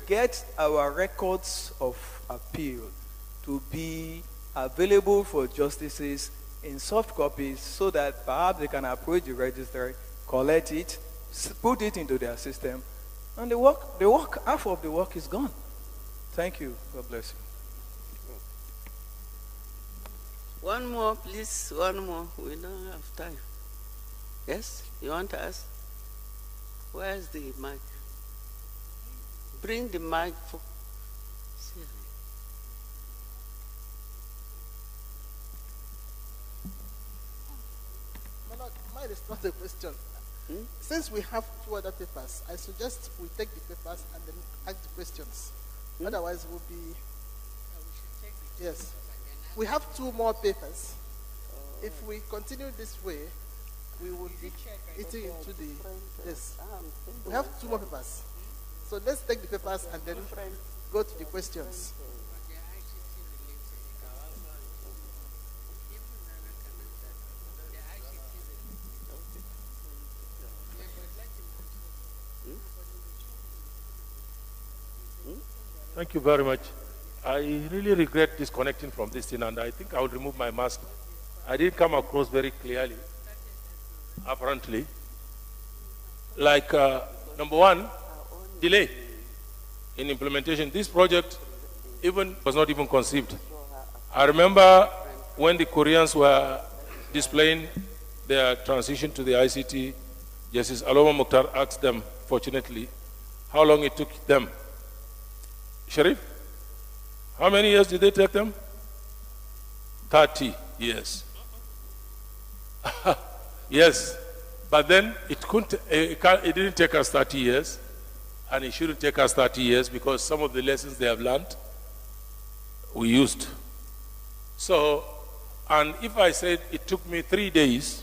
get our records of appeal to be available for justices in soft copies so that perhaps they can approach the registry, collect it, put it into their system, and half of the work is gone. Thank you. God bless you. One more, please. One more. We don't have time. Yes? You want to ask? Where's the mic? Bring the mic for... Mine is not a question. Since we have two other papers, I suggest we take the papers and then ask the questions. Otherwise, we'll be... Yes. We have two more papers. If we continue this way, we will be eating into the... Yes. We have two more papers. So let's take the papers and then go to the questions. Thank you very much. I really regret disconnecting from this thing, and I think I will remove my mask. I didn't come across very clearly, apparently. Like, number one, delay in implementation. This project was not even conceived. I remember when the Koreans were displaying their transition to the ICT, Justice Aloma Mukhtar asked them, fortunately, how long it took them. Sharif, how many years did they take them? 30 years. Yes, but then it didn't take us 30 years, and it shouldn't take us 30 years because some of the lessons they have learned, we used. So, and if I said it took me 3 days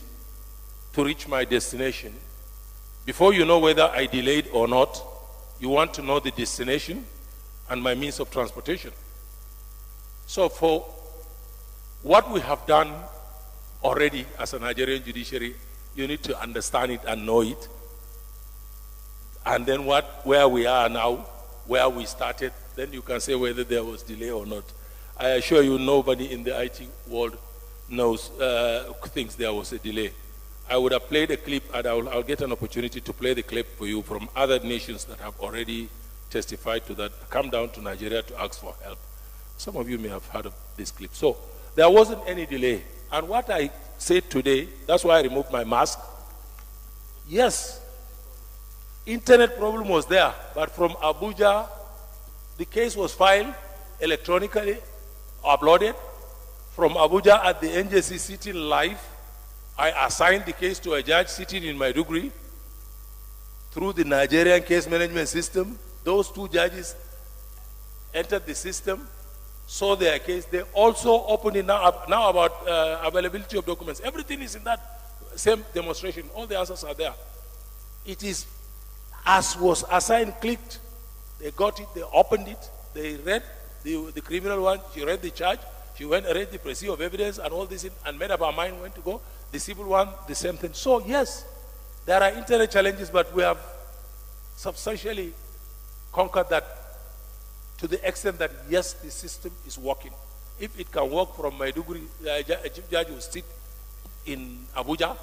to reach my destination, before you know whether I delayed or not, you want to know the destination and my means of transportation. So for what we have done already as a Nigerian judiciary, you need to understand it and know it. And then where we are now, where we started, then you can say whether there was delay or not. I assure you nobody in the IT world knows, thinks there was a delay. I would have played a clip, and I'll get an opportunity to play the clip for you from other nations that have already testified to that, come down to Nigeria to ask for help. Some of you may have heard of this clip. So there wasn't any delay. And what I said today, that's why I removed my mask. Yes, internet problem was there, but from Abuja, the case was filed electronically, uploaded. From Abuja at the NJC sitting live, I assigned the case to a judge sitting in Maiduguri through the Nigerian case management system. Those two judges entered the system, saw their case. They also opened it now about availability of documents. Everything is in that same demonstration. All the answers are there. It is as was assigned, clicked, they got it, they opened it, they read the criminal one, she read the charge, she went and read the précis of evidence and all this and made up her mind when to go. The civil one, the same thing. So yes, there are internet challenges, but we have substantially conquered that to the extent that yes, the system is working. If it can work from Maiduguri, a chief judge will sit in Abuja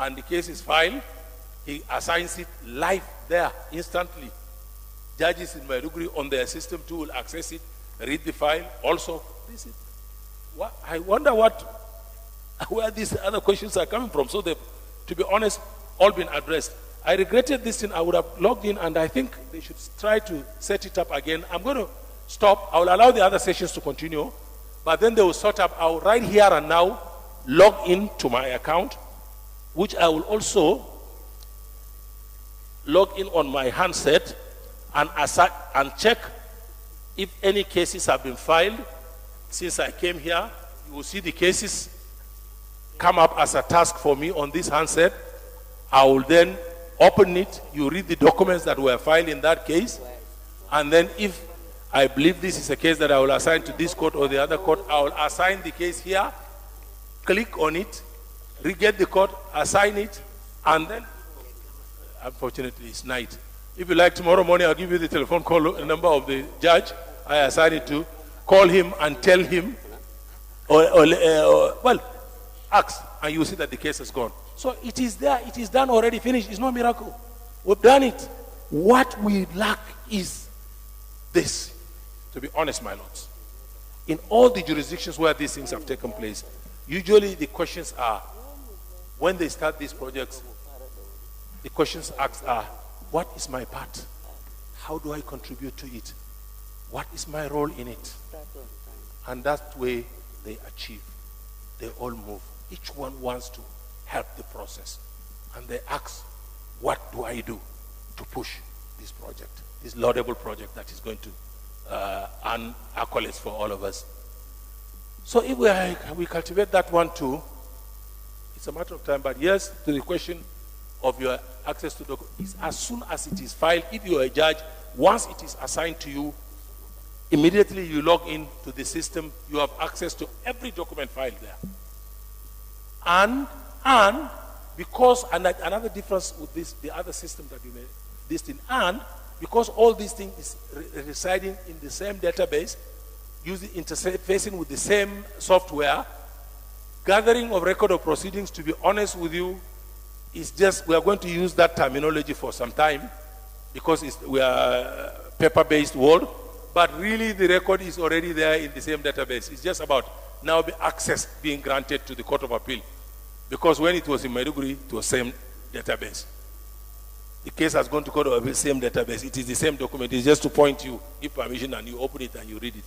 and the case is filed, he assigns it live there instantly. Judges in Maiduguri on their system too will access it, read the file. Also, this is what I wonder where these other questions are coming from. So they, to be honest, all been addressed. I regretted this thing. I would have logged in, and I think they should try to set it up again. I'm going to stop. I will allow the other sessions to continue, but then they will sort up. I will right here and now log in to my account, which I will also log in on my handset and check if any cases have been filed. Since I came here, you will see the cases come up as a task for me on this handset. I will then open it, you read the documents that were filed in that case, and then if I believe this is a case that I will assign to this court or the other court, I will assign the case here, click on it, get the court, assign it, and then, unfortunately, it's night. If you like, tomorrow morning, I'll give you the telephone call number of the judge I assign it to. Call him and tell him, well, ask, and you will see that the case is gone. So it is there, it is done already, finished. It's no miracle. We've done it. What we lack is this, to be honest, my lords. In all the jurisdictions where these things have taken place, usually the questions are, when they start these projects, the questions asked are, what is my part? How do I contribute to it? What is my role in it? And that way they achieve. They all move. Each one wants to help the process. And they ask, what do I do to push this project, this laudable project that is going to earn accolades for all of us? So if we cultivate that one too, it's a matter of time. But yes, to the question of your access to documents, as soon as it is filed, if you are a judge, once it is assigned to you, immediately you log in to the system, you have access to every document filed there. And because, and another difference with this, the other system that you made, this thing, and because all these things is residing in the same database, interfacing with the same software, gathering of record of proceedings, to be honest with you, is just, we are going to use that terminology for some time because we are a paper-based world, but really the record is already there in the same database. It's just about now the access being granted to the Court of Appeal, because when it was in Maiduguri, it was same database. The case has gone to Court of Appeal, same database. It is the same document. It's just to point you, give permission, and you open it and you read it.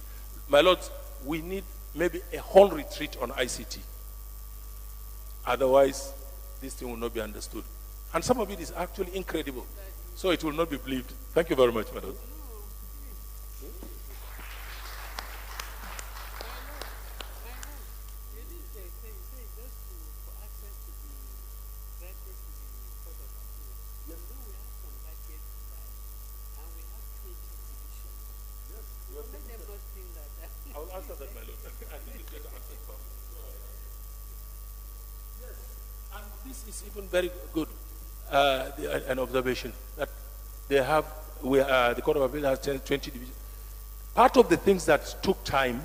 My lords, we need maybe a whole retreat on ICT. Otherwise, this thing will not be understood. And some of it is actually incredible. So it will not be believed. Thank you very much, my lord. I will answer that, my lord. I think it's better answered first. Yes, and this is even very good, an observation that they have, the Court of Appeal has 20 divisions. Part of the things that took time,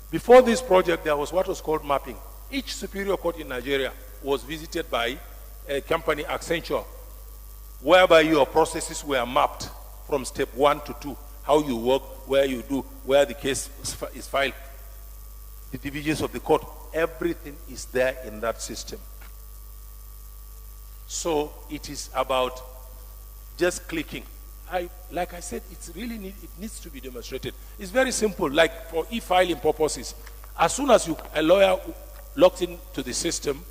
before this project, there was what was called mapping. Each superior court in Nigeria was visited by a company, Accenture, whereby your processes were mapped from step 1 to 2. How you work, where you do, where the case is filed, the divisions of the court, everything is there in that system. So it is about just clicking. Like I said, it needs to be demonstrated. It's very simple, like for e-filing purposes. As soon as a lawyer logs into the system,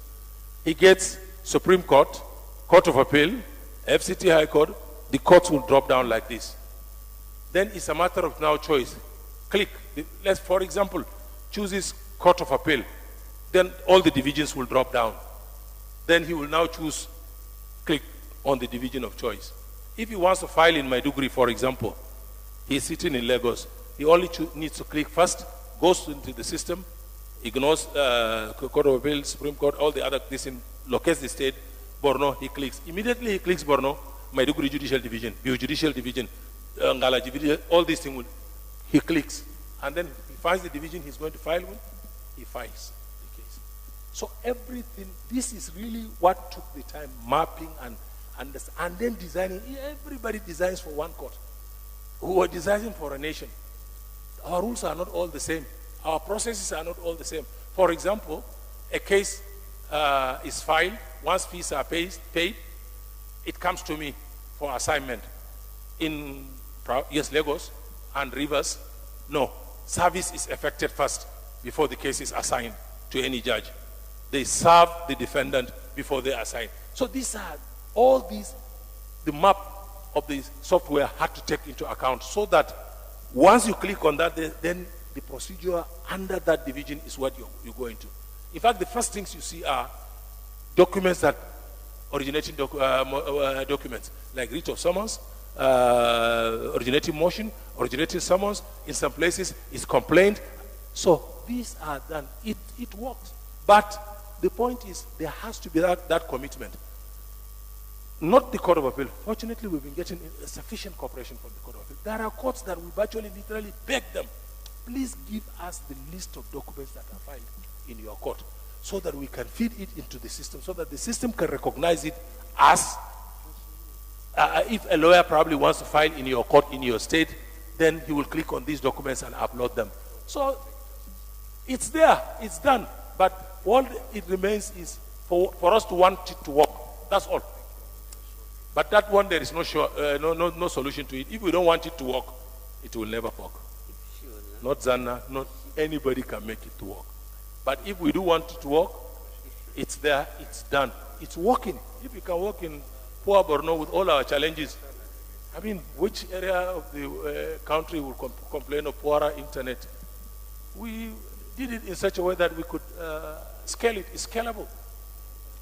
he gets Supreme Court, Court of Appeal, FCT High Court, the courts will drop down like this. Then it's a matter of now choice. click. Let's, for example, choose his Court of Appeal. Then all the divisions will drop down. Then he will now choose, click on the division of choice. If he wants to file in Maiduguri, for example, he's sitting in Lagos, he only needs to click first, goes into the system, ignores Court of Appeal, Supreme Court, all the other, locates the state, Borno, he clicks. Immediately he clicks Borno, Maiduguri Judicial Division, Biu Judicial Division, Ngala Judicial, all these things, he clicks. And then he finds the division he's going to file with, he files the case. So everything, this is really what took the time, mapping and then designing. Everybody designs for one court. We are designing for a nation. Our rules are not all the same. Our processes are not all the same. For example, a case is filed, once fees are paid, it comes to me for assignment. In, yes, Lagos and Rivers, no. Service is effected first before the case is assigned to any judge. They serve the defendant before they assign. So these are all these, the map of the software had to take into account so that once you click on that, then the procedure under that division is what you're going to. In fact, the first things you see are documents that originating documents, like writ of summons, originating motion, originating summons. In some places, it's complaint. So these are done. It works. But the point is, there has to be that commitment. Not the Court of Appeal. Fortunately, we've been getting sufficient cooperation from the Court of Appeal. There are courts that we virtually literally beg them, please give us the list of documents that are filed in your court so that we can feed it into the system, so that the system can recognize it as, if a lawyer probably wants to file in your court, in your state, then he will click on these documents and upload them. So it's there, it's done. But all it remains is for us to want it to work. That's all. But that one, there is no solution to it. If we don't want it to work, it will never work. Not Zanna, not anybody can make it to work. But if we do want it to work, it's there, it's done. It's working. If we can work in poor Borno with all our challenges, I mean, which area of the country will complain of poorer internet? We did it in such a way that we could scale it. It's scalable.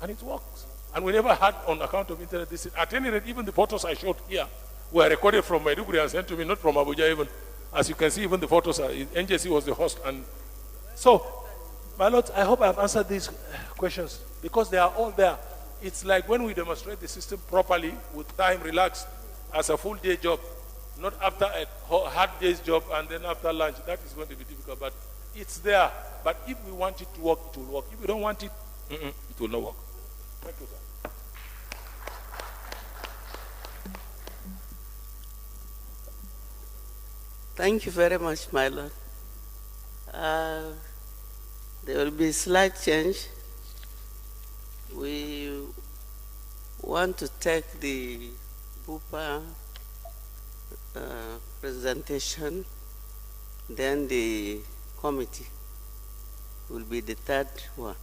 And it works. And we never had, on account of internet, this. At any rate, even the photos I showed here were recorded from Maiduguri and sent to me, not from Abuja even. As you can see, even the photos are, NJC was the host. And so, my lords, I hope I have answered these questions because they are all there. It's like when we demonstrate the system properly with time relaxed as a full day job, not after a hard day's job and then after lunch. That is going to be difficult, but it's there. But if we want it to work, it will work. If we don't want it, it will not work. Thank you, sir. Thank you very much, my lord. There will be a slight change. We want to take the Bupa presentation, then the committee will be the third one.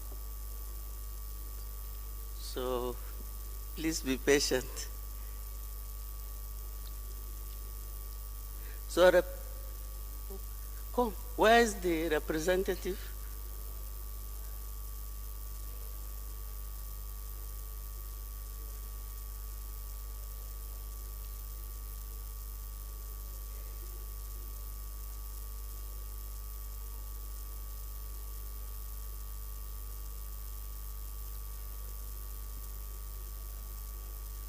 So please be patient. So, come, where is the representative?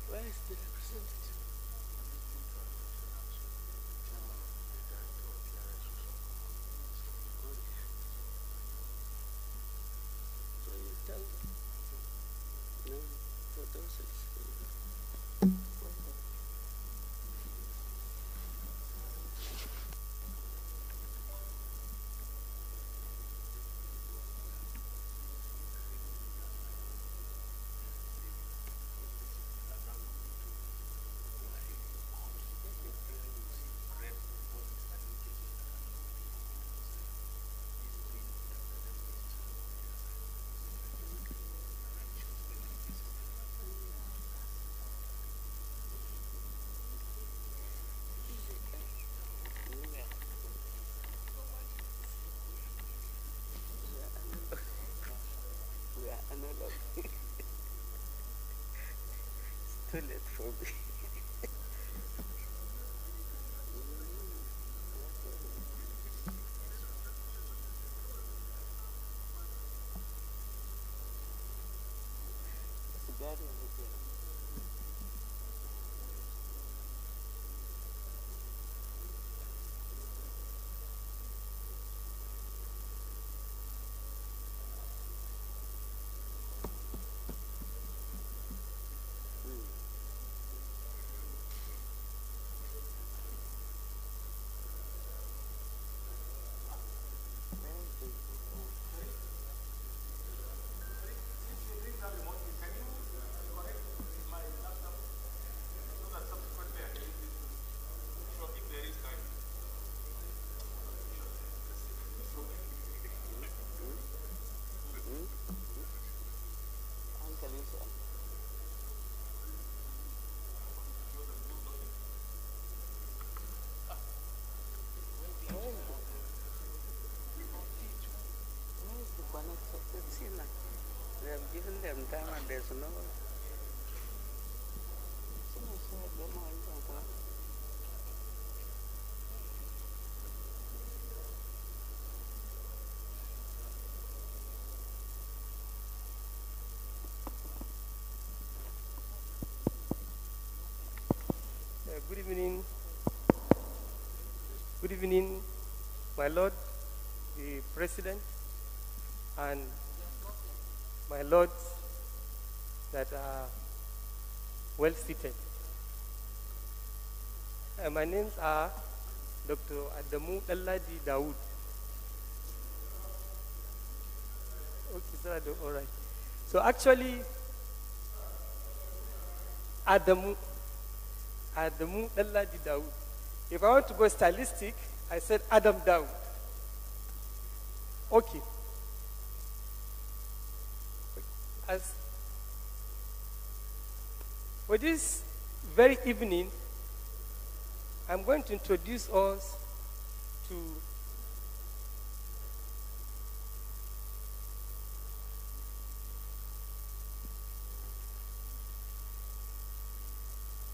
Where is the representative? longer. It's too late for me. They have given them time and there's no. Good evening. Good evening, my Lord, the President, and my lords that are well seated. My names are Dr. Adamu Alladi Dawood. Okay, sir, all right. So actually, Adamu Alladi Dawood. If I want to go stylistic, I said Adam Dawood. Okay. As for this very evening, I'm going to introduce us to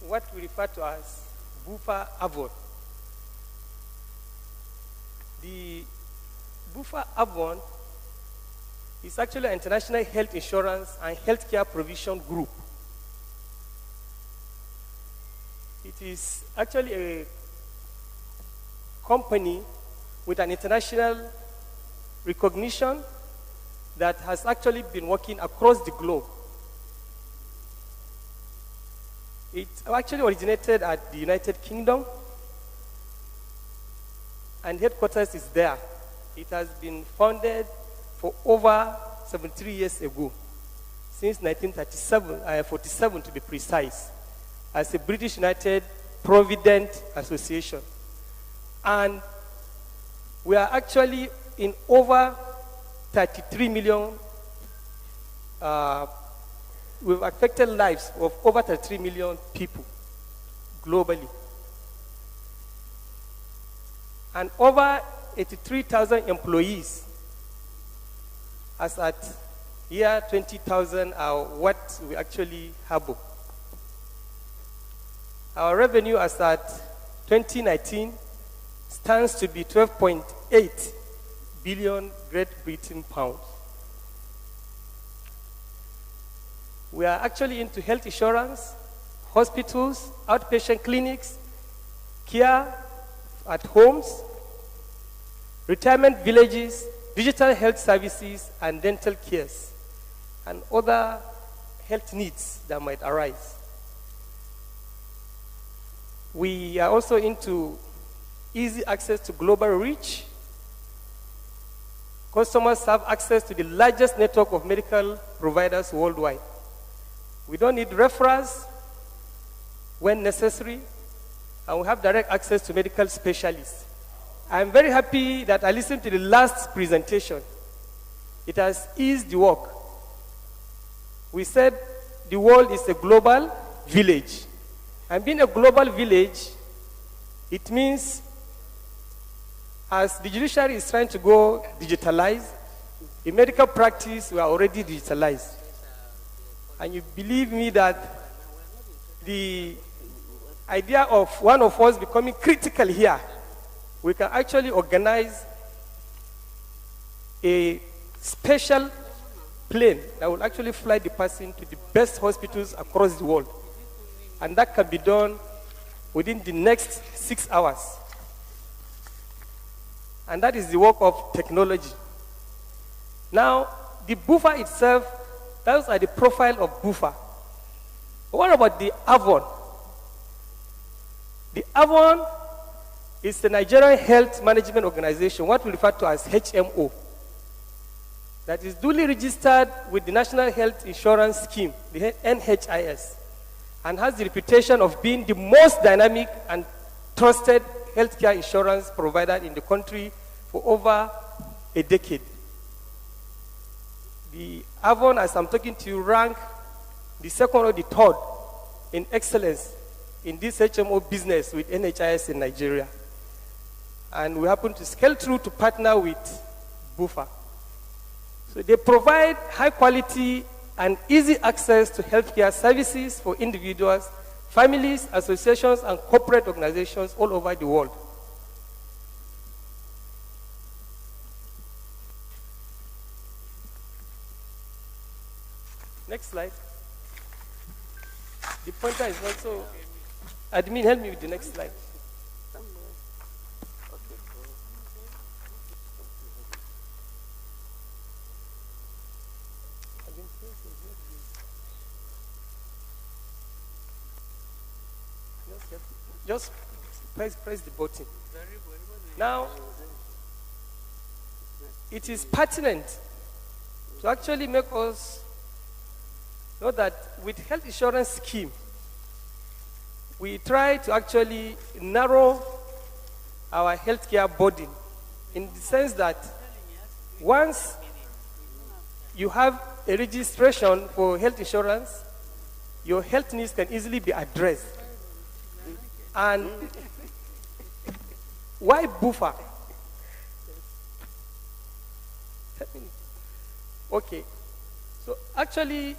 what we refer to as Bufa Avon. The Bufa Avon is actually an international health insurance and healthcare provision group. It is actually a company with an international recognition that has actually been working across the globe. It actually originated at the United Kingdom, and headquarters is there. It has been founded for over 73 years ago, since 1947 to be precise, as a British United Provident Association. And we are actually in over 33 million, we've affected lives of over 33 million people globally. And over 83,000 employees, as at year 20,000 are what we actually have. Our revenue as at 2019 stands to be 12.8 billion Great Britain pounds. We are actually into health insurance, hospitals, outpatient clinics, care at homes, retirement villages, digital health services, and dental cares, and other health needs that might arise. We are also into easy access to global reach. Customers have access to the largest network of medical providers worldwide. We don't need referrals when necessary, and we have direct access to medical specialists. I'm very happy that I listened to the last presentation. It has eased the work. We said the world is a global village. And being a global village, it means as the judiciary is trying to go digitalized, in medical practice, we are already digitalized. And you believe me that the idea of one of us becoming critical here, we can actually organize a special plane that will actually fly the person to the best hospitals across the world. And that can be done within the next 6 hours. And that is the work of technology. Now, the buffer itself, those are the profile of buffer. What about the Avon? The Avon is the Nigerian Health Management Organization, what we refer to as HMO, that is duly registered with the National Health Insurance Scheme, the NHIS, and has the reputation of being the most dynamic and trusted healthcare insurance provider in the country for over a decade. The Avon, as I'm talking to you, rank the second or the third in excellence in this HMO business with NHIS in Nigeria. And we happen to scale through to partner with Bufa. So they provide high quality and easy access to healthcare services for individuals, families, associations, and corporate organizations all over the world. Next slide. The pointer is also, admin, help me with the next slide. Just press the button. Now, it is pertinent to actually make us know that with health insurance scheme, we try to actually narrow our healthcare burden in the sense that once you have a registration for health insurance, your health needs can easily be addressed. And why buffer? Okay. So actually,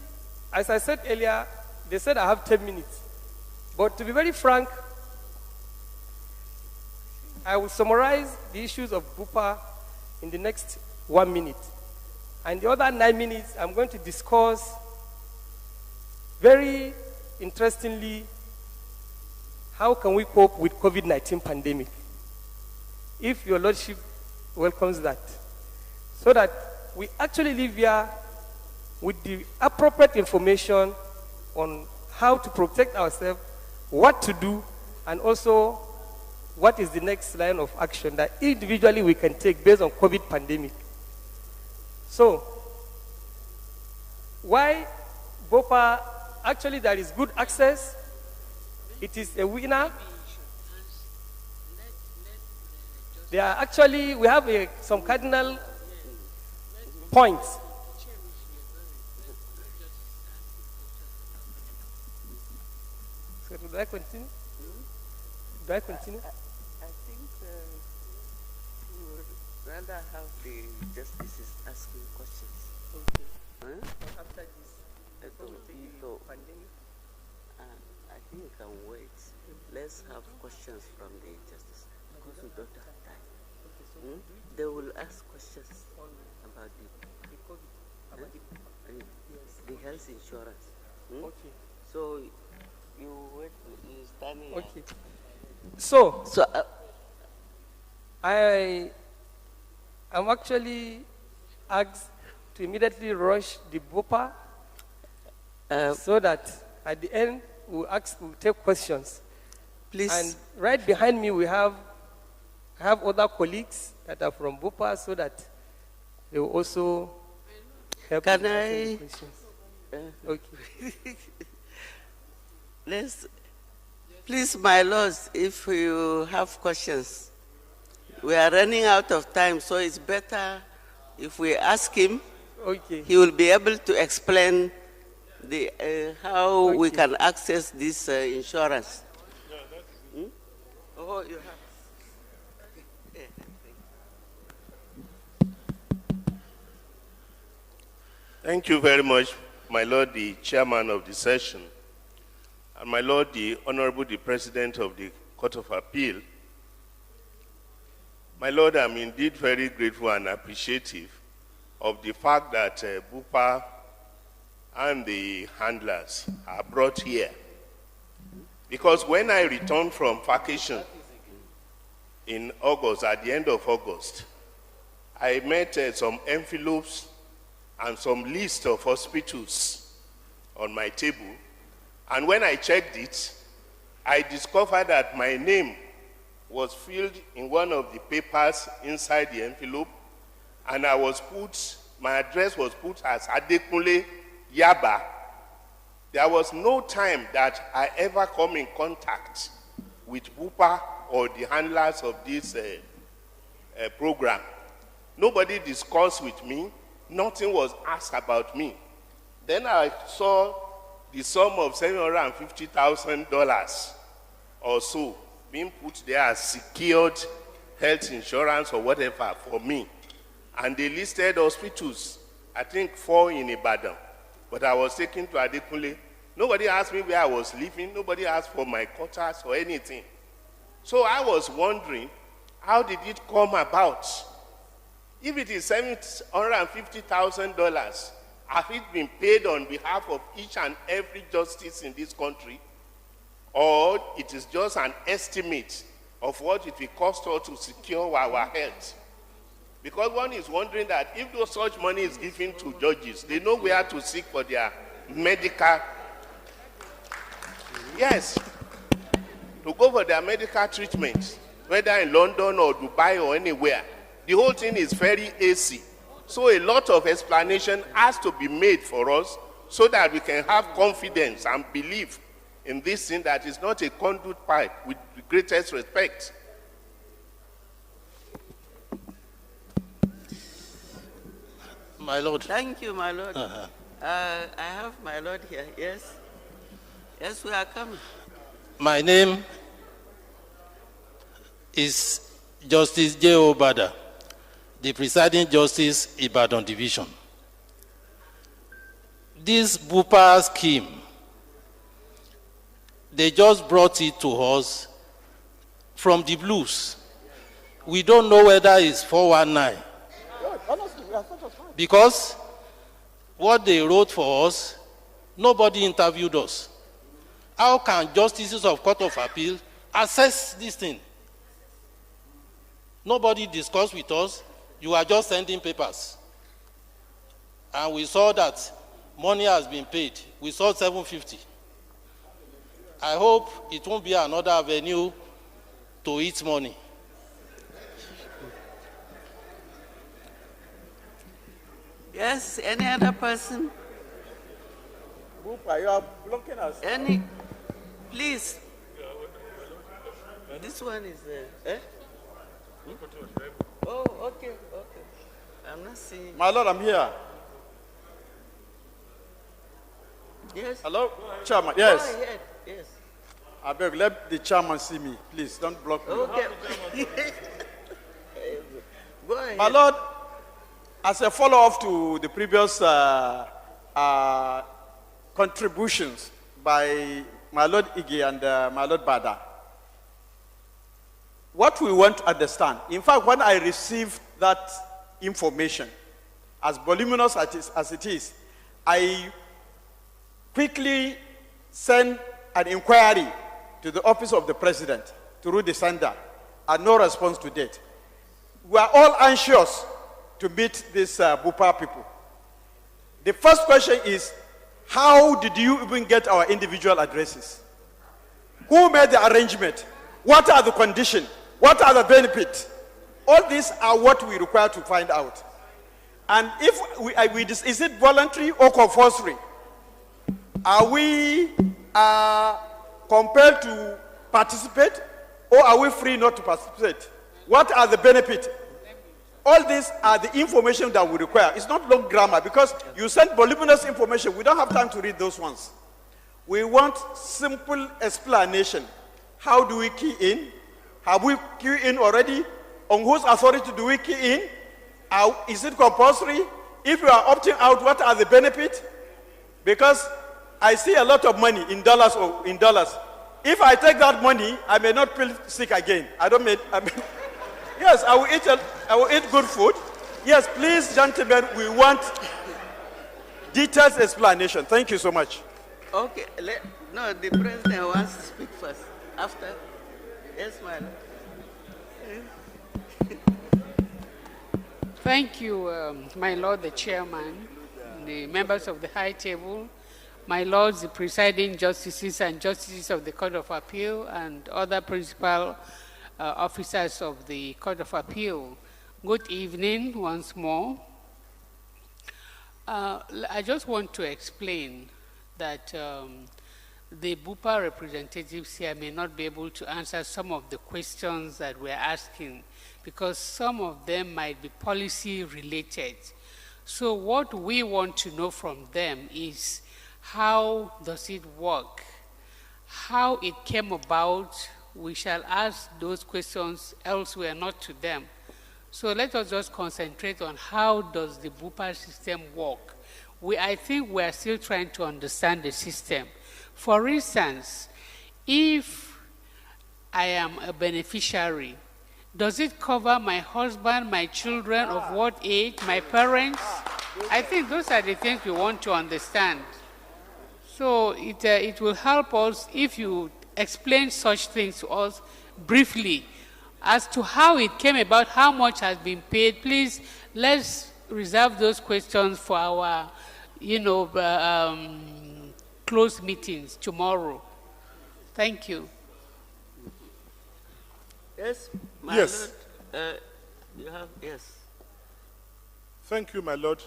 as I said earlier, they said I have 10 minutes. But to be very frank, I will summarize the issues of buffer in the next 1 minute. And the other 9 minutes, I'm going to discuss very interestingly how can we cope with COVID-19 pandemic, if your Lordship welcomes that, so that we actually live here with the appropriate information on how to protect ourselves, what to do, and also what is the next line of action that individually we can take based on COVID pandemic. So, why BOPA? Actually, there is good access. It is a winner. There are actually, we have some cardinal points. So do I continue? Do I continue? I think we would rather have the justices asking questions. Okay. Huh? After this, pandemic. I think we can wait. Let's have questions from the justice because we don't have time. Okay, so They will ask questions about the COVID, about the health insurance. Okay. So you wait. You standing. Okay. So I am actually asked to immediately rush the BOPA so that at the end we'll take questions. Please. And right behind me I have other colleagues that are from BOPA so that they will also help. Can I? Questions. Okay. Please, my lords, if you have questions, we are running out of time, so it's better if we ask him. Okay. He will be able to explain how we can access this insurance. Oh, you have. Thank you very much, my Lord, the chairman of the session, and my Lord, the Honorable the President of the Court of Appeal, my Lord, I'm indeed very grateful and appreciative of the fact that Bupa and the handlers are brought here. Because when I returned from vacation in August, at the end of August, I met some envelopes and some list of hospitals on my table. And when I checked it, I discovered that my name was filled in one of the papers inside the envelope, and my address was put as Adekunle Yaba. There was no time that I ever come in contact with Bupa or the handlers of this program. Nobody discussed with me. Nothing was asked about me. Then I saw the sum of $750,000 or so being put there as secured health insurance or whatever for me. And they listed hospitals, I think 4 in Ibadan. But I was taken to Adekunle. Nobody asked me where I was living. Nobody asked for my quarters or anything. So I was wondering, how did it come about? If it is $750,000, have it been paid on behalf of each and every justice in this country? Or it is just an estimate of what it will cost us to secure our health? Because one is wondering that if no such money is given to judges, they know where to seek for their medical, yes, to go for their medical treatment, whether in London or Dubai or anywhere. The whole thing is very AC. So a lot of explanation has to be made for us so that we can have confidence and belief in this thing that is not a conduit pipe, with the greatest respect. My Lord. Thank you, my Lord. I have my Lord here. Yes. Yes, we are coming. My name is Justice J.O. Bada, the presiding justice, Ibadan Division. This Bupa scheme, they just brought it to us from the blues. We don't know whether it's 419. Because what they wrote for us, nobody interviewed us. How can justices of Court of Appeal assess this thing? Nobody discussed with us. You are just sending papers. And we saw that money has been paid. We saw 750. I hope it won't be another avenue to eat money. Yes, any other person? Bupa, you are blocking us. Any? Please. This one is there. Oh, okay. I'm not seeing. My Lord, I'm here. Yes. Hello, Chairman. Yes. Go ahead. Yes. I beg, let the chairman see me. Please, don't block me. Okay. Go ahead. My Lord, as a follow-up to the previous contributions by my Lord Ige and my Lord Bada, what we want to understand, in fact, when I received that information, as voluminous as it is, I quickly sent an inquiry to the office of the president through the sender, and no response to date. We are all anxious to meet these Bupa people. The first question is, how did you even get our individual addresses? Who made the arrangement? What are the conditions? What are the benefits? All these are what we require to find out. And if is it voluntary or compulsory? Are we compelled to participate, or are we free not to participate? What are the benefits? All these are the information that we require. It's not long grammar, because you send voluminous information. We don't have time to read those ones. We want simple explanation. How do we key in? Have we keyed in already? On whose authority do we key in? Is it compulsory? If you are opting out, what are the benefits? Because I see a lot of money in dollars or in dollars. If I take that money, I may not feel sick again. Yes, I will eat good food. Yes, please, gentlemen, we want detailed explanation. Thank you so much. Okay, no, the president wants to speak first. After, yes, madam. Thank you, my Lord, the chairman, the members of the high table, my lords, the presiding justices and justices of the Court of Appeal, and other principal officers of the Court of Appeal. Good evening once more. I just want to explain that the BUPA representatives here may not be able to answer some of the questions that we're asking because some of them might be policy related. So what we want to know from them is how does it work? How it came about, we shall ask those questions elsewhere, not to them. So let us just concentrate on how does the BUPA system work. I think we are still trying to understand the system. For instance, if I am a beneficiary, does it cover my husband, my children, of what age, my parents? I think those are the things we want to understand. So it will help us if you explain such things to us briefly as to how it came about, how much has been paid. Please, let's reserve those questions for our, closed meetings tomorrow. Thank you. Yes, my yes. Lord, you have, yes. Thank you, my Lord.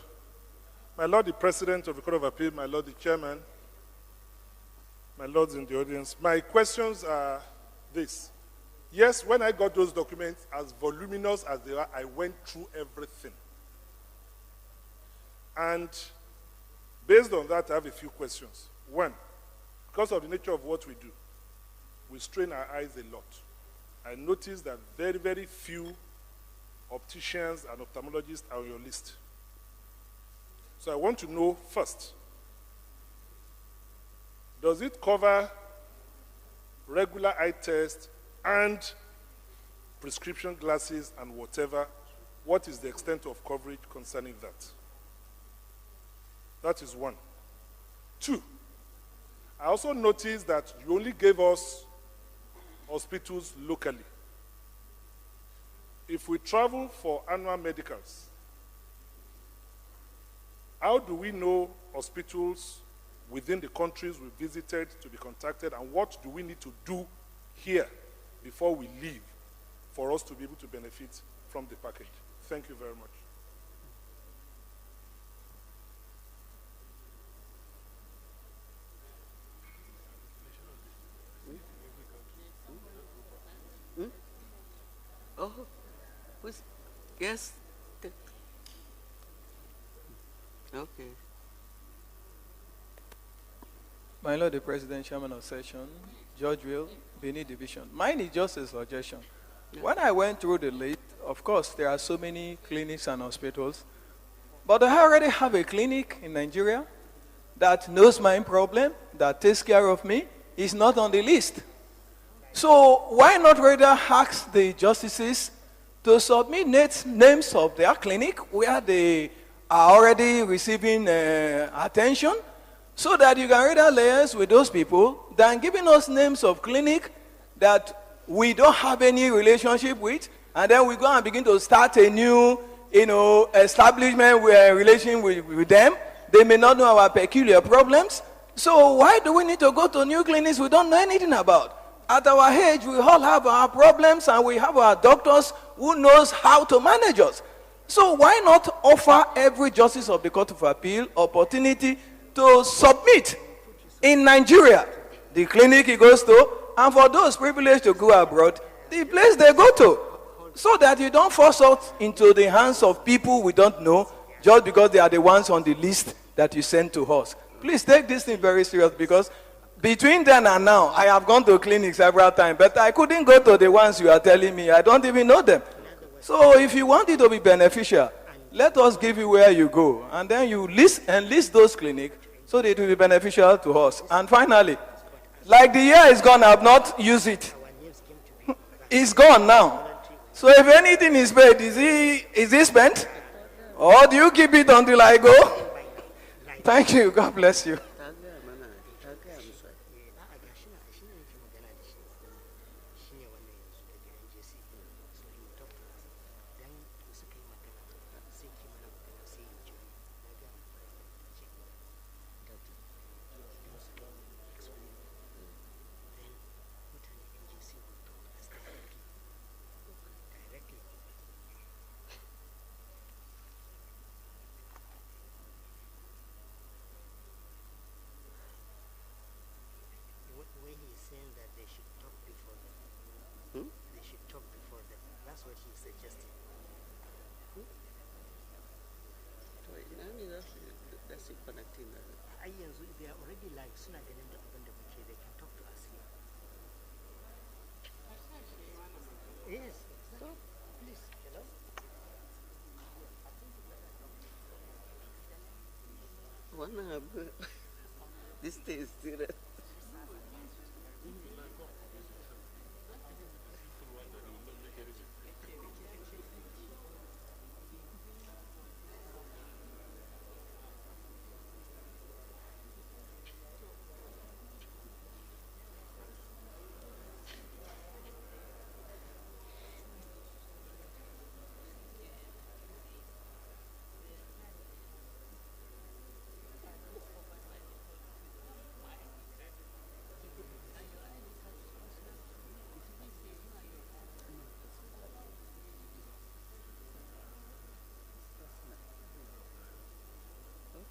My Lord, the President of the Court of Appeal, my Lord, the Chairman, my Lords in the audience. My questions are this. Yes, when I got those documents, as voluminous as they are, I went through everything. And based on that, I have a few questions. One, because of the nature of what we do, we strain our eyes a lot. I noticed that very, very few opticians and ophthalmologists are on your list. So I want to know first, does it cover regular eye tests and prescription glasses and whatever? What is the extent of coverage concerning that? That is one. Two, I also noticed that you only gave us hospitals locally. If we travel for annual medicals, how do we know hospitals within the countries we visited to be contacted, and what do we need to do here before we leave for us to be able to benefit from the package? Thank you very much. Oh, yes. Okay. My Lord, the President, Chairman of Session, Judge Will, Benin Division. Mine is just a suggestion. Yeah. When I went through the list, of course, there are so many clinics and hospitals, but I already have a clinic in Nigeria that knows my problem, that takes care of me, is not on the list. So why not rather ask the justices to submit names of their clinic where they are already receiving attention, so that you can rather liaise with those people than giving us names of clinic that we don't have any relationship with, and then we go and begin to start a new, establishment relation with them. They may not know our peculiar problems. So why do we need to go to new clinics we don't know anything about? At our age, we all have our problems, and we have our doctors who knows how to manage us. So why not offer every justice of the Court of Appeal opportunity to submit in Nigeria the clinic he goes to, and for those privileged to go abroad, the place they go to, so that you don't force us into the hands of people we don't know just because they are the ones on the list that you send to us. Please take this thing very serious, because between then and now, I have gone to clinics several times, but I couldn't go to the ones you are telling me. I don't even know them. So if you want it to be beneficial, let us give you where you go. And then you list those clinics so that it will be beneficial to us. And finally, like the year is gone, I have not used it. It's gone now. So if anything is paid, is he spent? Or do you keep it until I go? Thank you. God bless you. They are already live. Sooner than the they can talk to us here. Yes. So, please, hello. This thing is serious.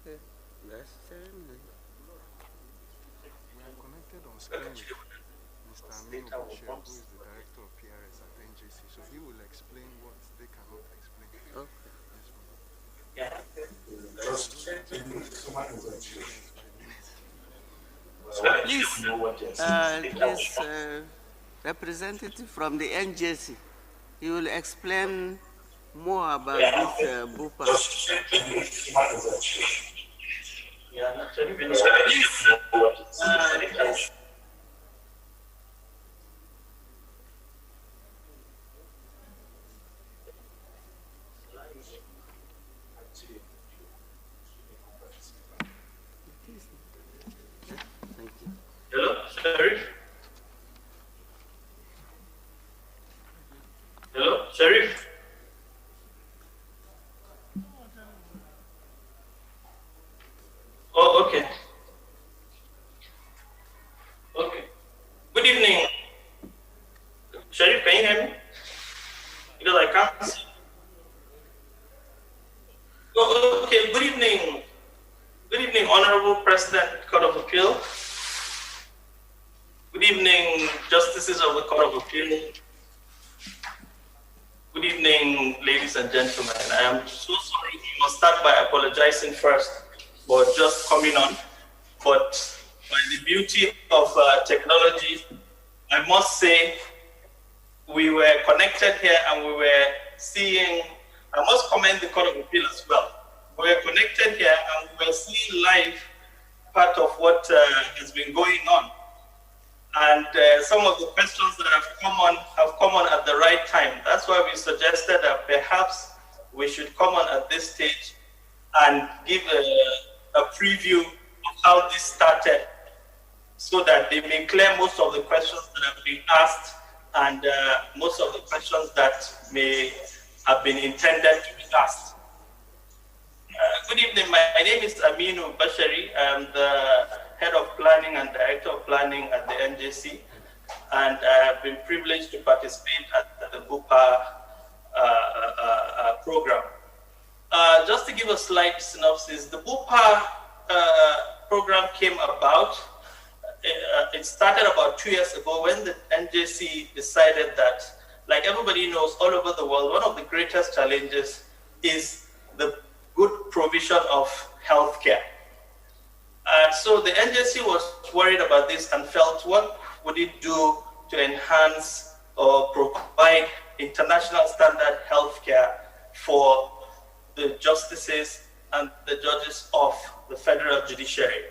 Okay, that's ceremony. We are connected on screen with Mr. Aminu Bashir, who is the director of PRS at NJC, so he will explain what they cannot explain. Okay. Please, representative from the NJC, he will explain more about this Bupa. Please, Hello, Sharif. Hello, Sharif. Oh, okay. Okay. Good evening. Sharif, can you hear me? Because I can't see. Oh, okay. Good evening. Good evening, Honorable President, Court of Appeal. Good evening, Justices of the Court of Appeal. Good evening, ladies and gentlemen. I am so sorry. I must start by apologizing first for just coming on. But by the beauty of technology, I must say we were connected here and we were seeing, I must commend the Court of Appeal as well. We were connected here and we were seeing live part of what has been going on. And some of the questions that have come on at the right time. That's why we suggested that perhaps we should come on at this stage and give a preview of how this started so that they may clear most of the questions that have been asked and most of the questions that may have been intended to be asked. Good evening. My name is Aminu Bashari. I'm the Head of Planning and Director of Planning at the NJC, and I have been privileged to participate at the BUPA program. Just to give a slight synopsis, the BUPA program came about. It started about 2 years ago when the NJC decided that, like everybody knows all over the world, one of the greatest challenges is the good provision of healthcare. So the NJC was worried about this and felt, what would it do to enhance or provide international standard healthcare for the justices and the judges of the federal judiciary.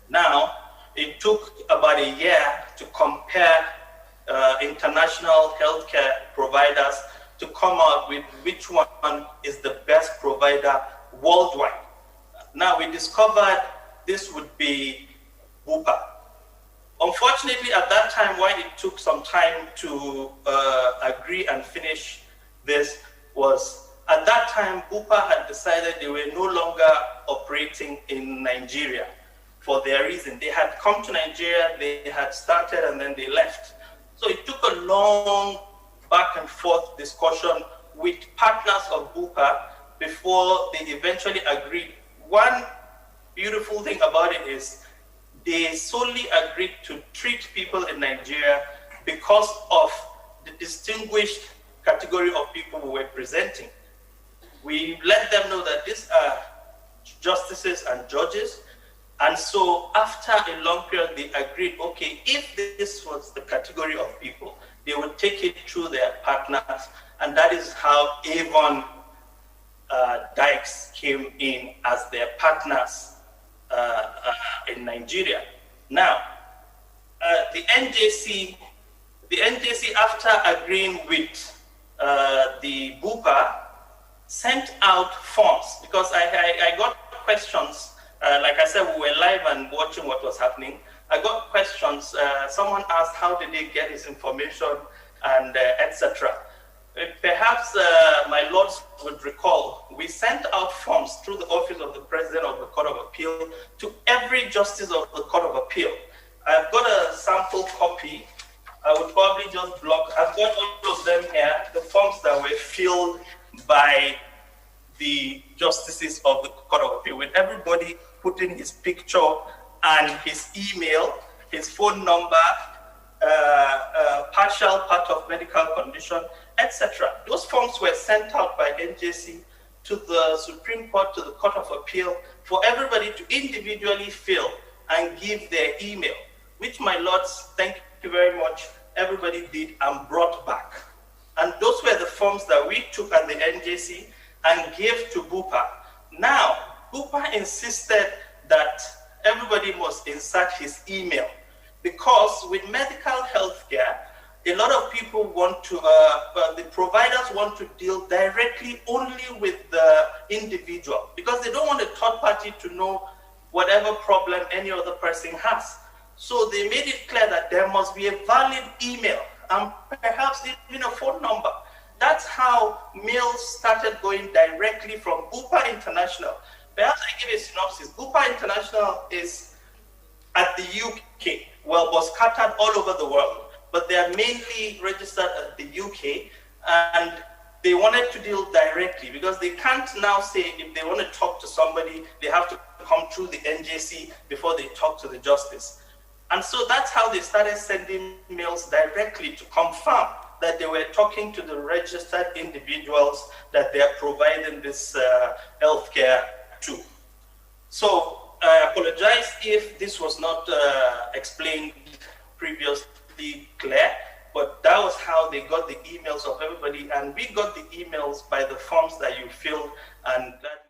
Now, it took about a year to compare international healthcare providers to come out with which one is the best provider worldwide. Now, we discovered this would be Bupa. Unfortunately, at that time, why it took some time to agree and finish this was, at that time, Bupa had decided they were no longer operating in Nigeria for their reason. They had come to Nigeria, they had started, and then they left. So it took a long back and forth discussion with partners of Bupa before they eventually agreed. One beautiful thing about it is they solely agreed to treat people in Nigeria because of the distinguished category of people we were presenting. We let them know that these are justices and judges. And so after a long period, they agreed, okay, if this was the category of people, they would take it through their partners. And that is how Avon Dykes came in as their partners in Nigeria. Now, the NJC, after agreeing with the Bupa, sent out forms, because I got questions. Like I said, we were live and watching what was happening. I got questions. Someone asked, how did they get his information, and etc. Perhaps my lords would recall, we sent out forms through the office of the President of the Court of Appeal to every justice of the Court of Appeal. I've got a sample copy. I would probably just block. I've got all of them here, the forms that were filled by the justices of the Court of Appeal, with everybody putting his picture and his email, his phone number, partial part of medical condition, etc. Those forms were sent out by NJC to the Supreme Court, to the Court of Appeal, for everybody to individually fill and give their email, which, my lords, thank you very much, everybody did and brought back. And those were the forms that we took at the NJC and gave to Bupa. Now, Bupa insisted that everybody must insert his email, because with medical health care, a lot of people want to, the providers want to deal directly only with the individual, because they don't want a third party to know whatever problem any other person has. So they made it clear that there must be a valid email and perhaps even a phone number. That's how mails started going directly from Bupa International. Perhaps I give a synopsis. Bupa International is at the UK, well, was scattered all over the world, but they are mainly registered at the UK, and they wanted to deal directly, because they can't now say if they want to talk to somebody, they have to come through the NJC before they talk to the justice. And so that's how they started sending mails directly to confirm that they were talking to the registered individuals that they are providing this healthcare to. So I apologize if this was not explained previously clear, but that was how they got the emails of everybody, and we got the emails by the forms that you filled, and that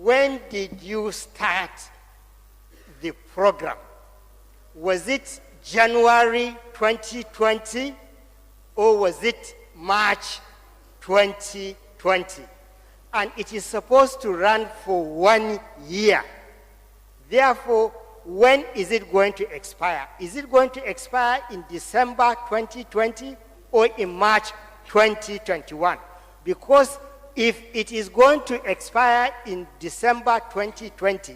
when did you start the program? Was it January 2020 or was it March 2020? And it is supposed to run for 1 year. Therefore, when is it going to expire? Is it going to expire in December 2020 or in March 2021? Because if it is going to expire in December 2020,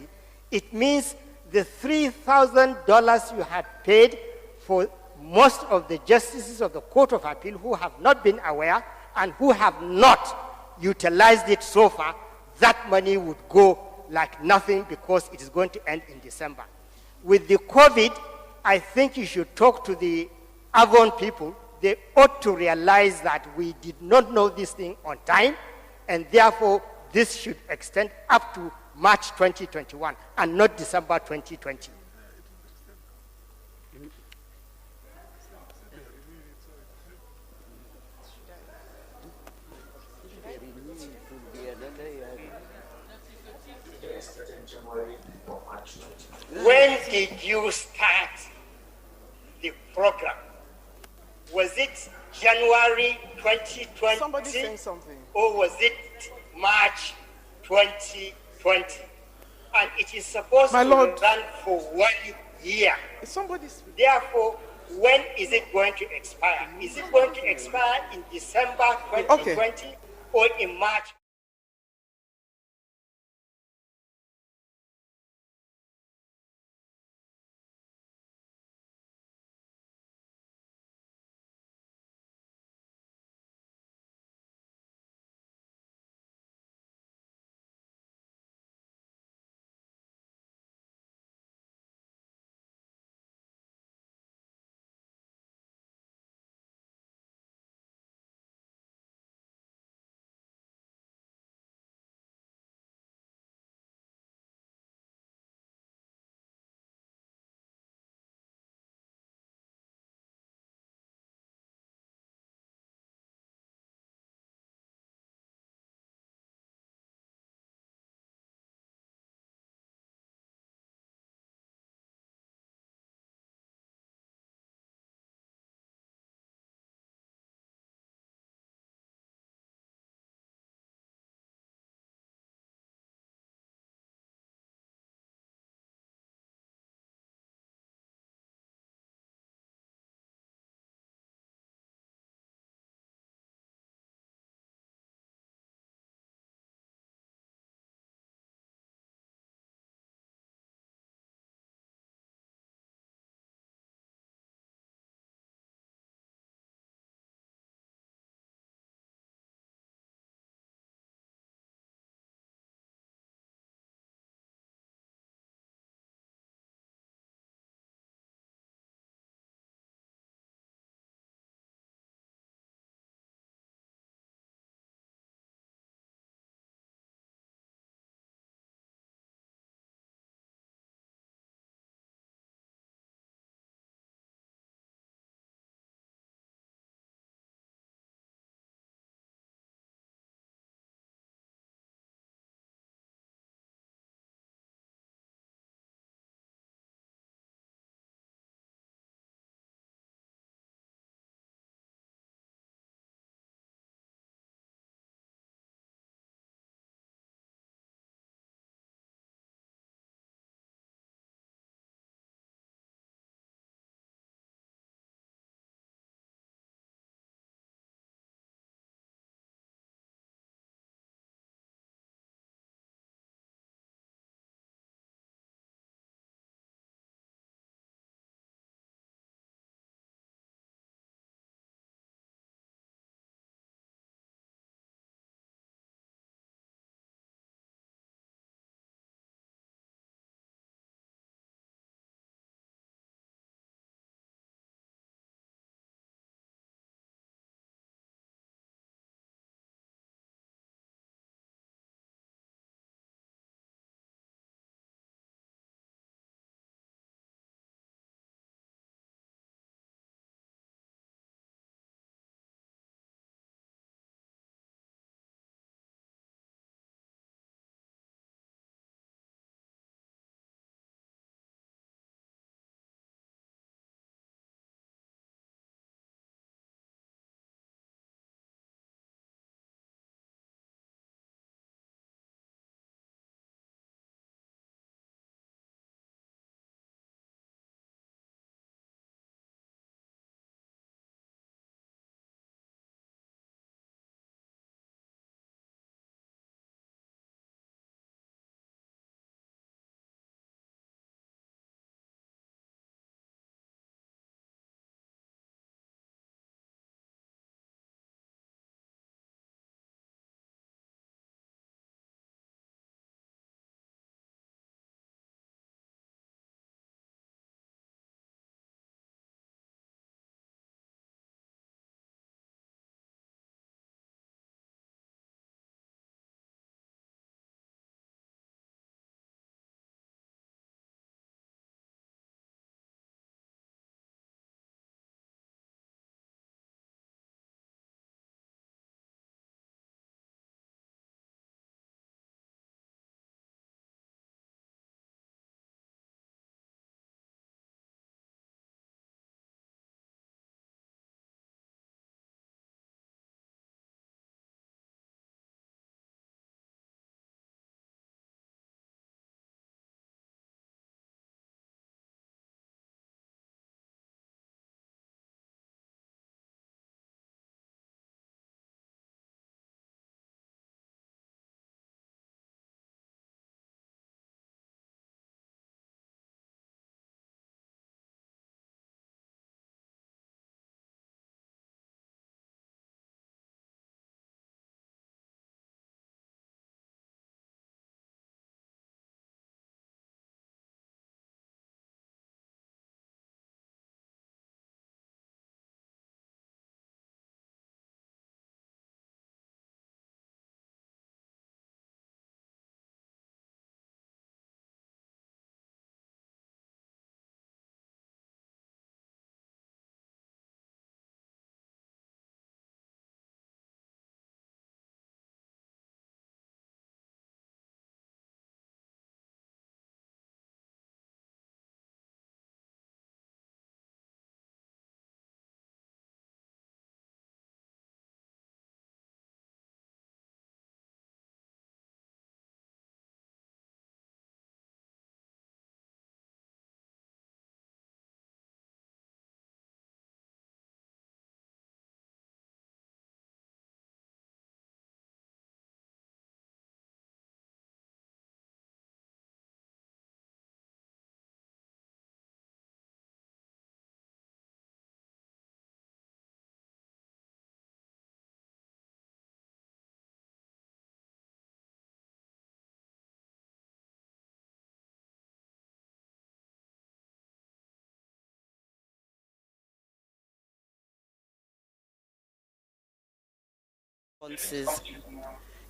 it means the $3,000 you had paid for most of the justices of the Court of Appeal who have not been aware and who have not utilized it so far, that money would go like nothing because it is going to end in December. With the COVID, I think you should talk to the Avon people. They ought to realize that we did not know this thing on time, and therefore this should extend up to March 2021 and not December 2020. When did you start the program? Was it January 2020? Somebody saying something. Or was it March 2020? And it is supposed to run for 1 year. Therefore, when is it going to expire? Is it going to expire in December 2020 or in March?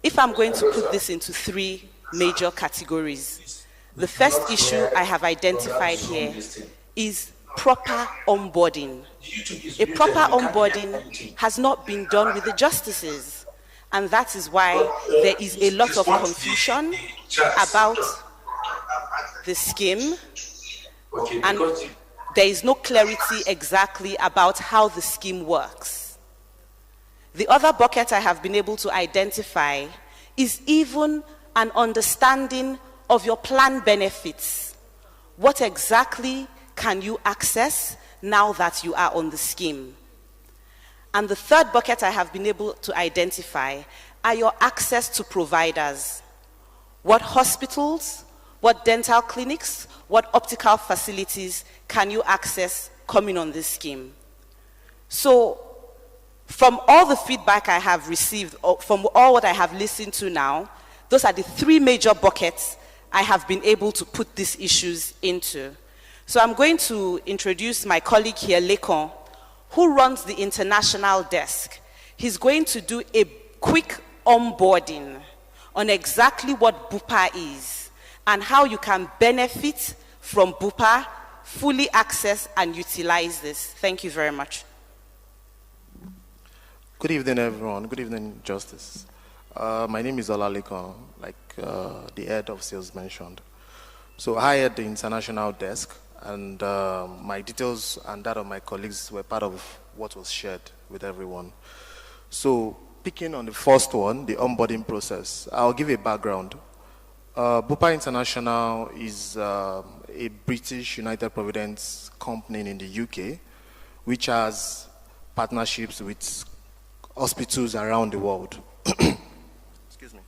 If I'm going to put this into three major categories, the first issue I have identified here is proper onboarding. A proper onboarding has not been done with the justices, and that is why there is a lot of confusion about the scheme, and there is no clarity exactly about how the scheme works. The other bucket I have been able to identify is even an understanding of your plan benefits. What exactly can you access now that you are on the scheme? And the third bucket I have been able to identify are your access to providers. What hospitals, what dental clinics, what optical facilities can you access coming on this scheme? So, from all the feedback I have received, or from all what I have listened to now, those are the three major buckets I have been able to put these issues into. So I'm going to introduce my colleague here, Lekon, who runs the international desk. He's going to do a quick onboarding on exactly what BUPA is and how you can benefit from BUPA, fully access and utilize this. Thank you very much. Good evening, everyone. Good evening, Justice. My name is Ola Lekon, like the head of sales mentioned. So I head the international desk, and my details and that of my colleagues were part of what was shared with everyone. So picking on the first one, the onboarding process, I'll give a background. BUPA International is a British United Providence company in the UK, which has partnerships with hospitals around the world. Excuse me.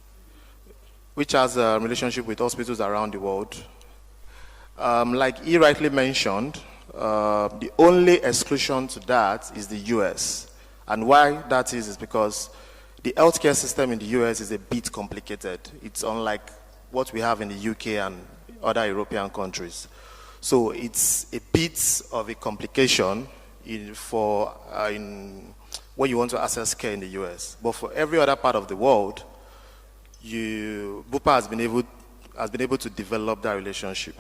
Which has a relationship with hospitals around the world. Like he rightly mentioned, the only exclusion to that is the US. And why that is because the healthcare system in the US is a bit complicated. It's unlike what we have in the UK and other European countries. So it's a bit of a complication when you want to access care in the US. But for every other part of the world, BUPA has been able to develop that relationship.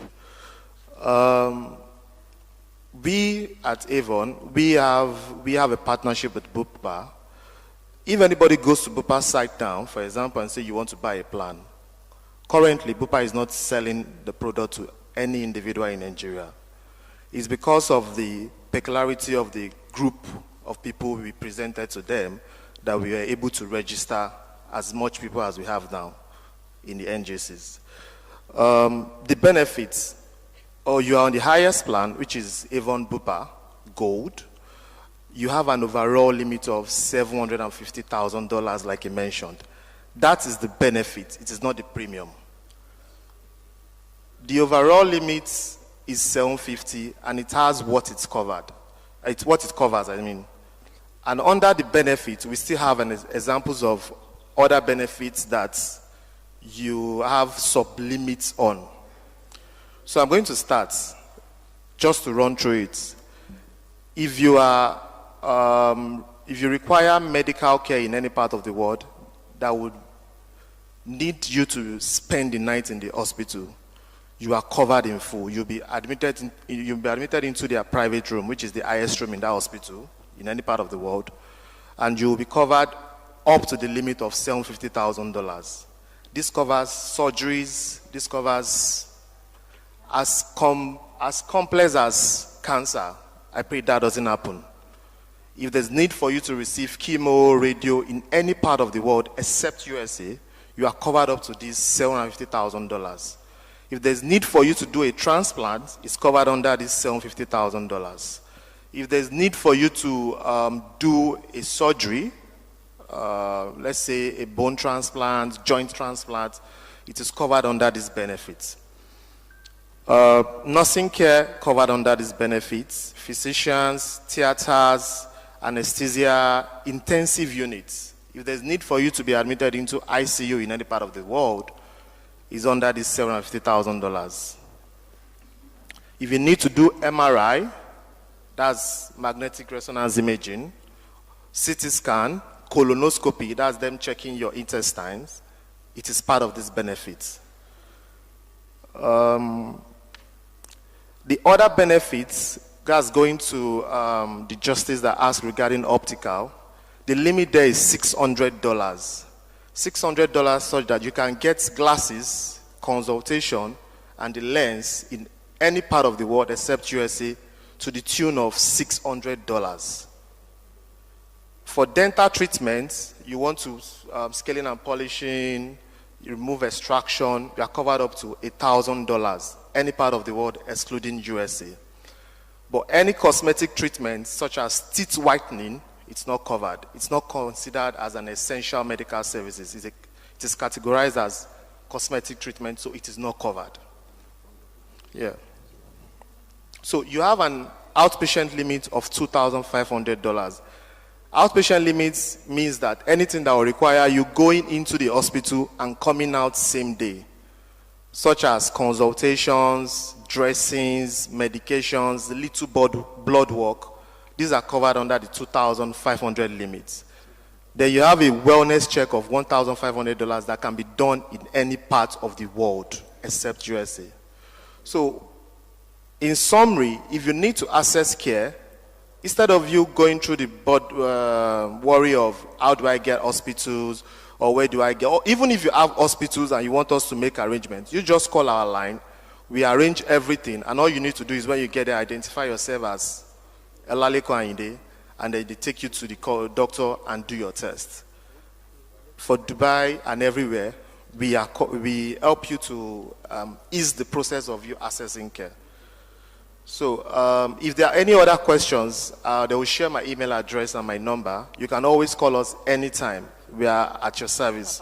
We at Avon, we have a partnership with BUPA. If anybody goes to BUPA's site now, for example, and say you want to buy a plan, currently BUPA is not selling the product to any individual in Nigeria. It's because of the peculiarity of the group of people we presented to them that we were able to register as much people as we have now in the NJCs. The benefits, you are on the highest plan, which is Avon BUPA Gold. You have an overall limit of $750,000, like you mentioned. That is the benefit. It is not the premium. The overall limit is $750,000, and it has what it's covered. It's what it covers, I mean. And under the benefit, we still have examples of other benefits that you have sub-limits on. So I'm going to start just to run through it. If you require medical care in any part of the world that would need you to spend the night in the hospital, you are covered in full. You'll be admitted into their private room, which is the highest room in that hospital in any part of the world, and you'll be covered up to the limit of $750,000. This covers surgeries. This covers as complex as cancer. I pray that doesn't happen. If there's need for you to receive chemo, radio in any part of the world except USA, you are covered up to this $750,000. If there's need for you to do a transplant, it's covered under this $750,000. If there's need for you to do a surgery, let's say a bone transplant, joint transplant, it is covered under these benefits. Nursing care covered under these benefits. Physicians, theaters, anesthesia, intensive units. If there's need for you to be admitted into ICU in any part of the world, is under this $750,000. If you need to do MRI, that's magnetic resonance imaging, CT scan, colonoscopy, that's them checking your intestines. It is part of this benefit. The other benefits, that's going to the justice that asked regarding optical, the limit there is $600. $600 such that you can get glasses, consultation, and the lens in any part of the world except USA to the tune of $600. For dental treatments, you want to scaling and polishing, you remove extraction, you are covered up to $1,000, any part of the world excluding USA. But any cosmetic treatment such as teeth whitening, it's not covered. It's not considered as an essential medical services. It is categorized as cosmetic treatment, so it is not covered. Yeah. So you have an outpatient limit of $2,500. Outpatient limits means that anything that will require you going into the hospital and coming out same day, such as consultations, dressings, medications, little blood work, these are covered under the $2,500 limits. Then you have a wellness check of $1,500 that can be done in any part of the world except USA. So, in summary, if you need to access care, instead of you going through the worry of how do I get hospitals or where do I get, or even if you have hospitals and you want us to make arrangements, you just call our line, we arrange everything, and all you need to do is when you get there, identify yourself as Elaleko Ayinde, and then they take you to the doctor and do your test. For Dubai and everywhere, we help you to ease the process of you accessing care. So if there are any other questions, they will share my email address and my number. You can always call us anytime. We are at your service.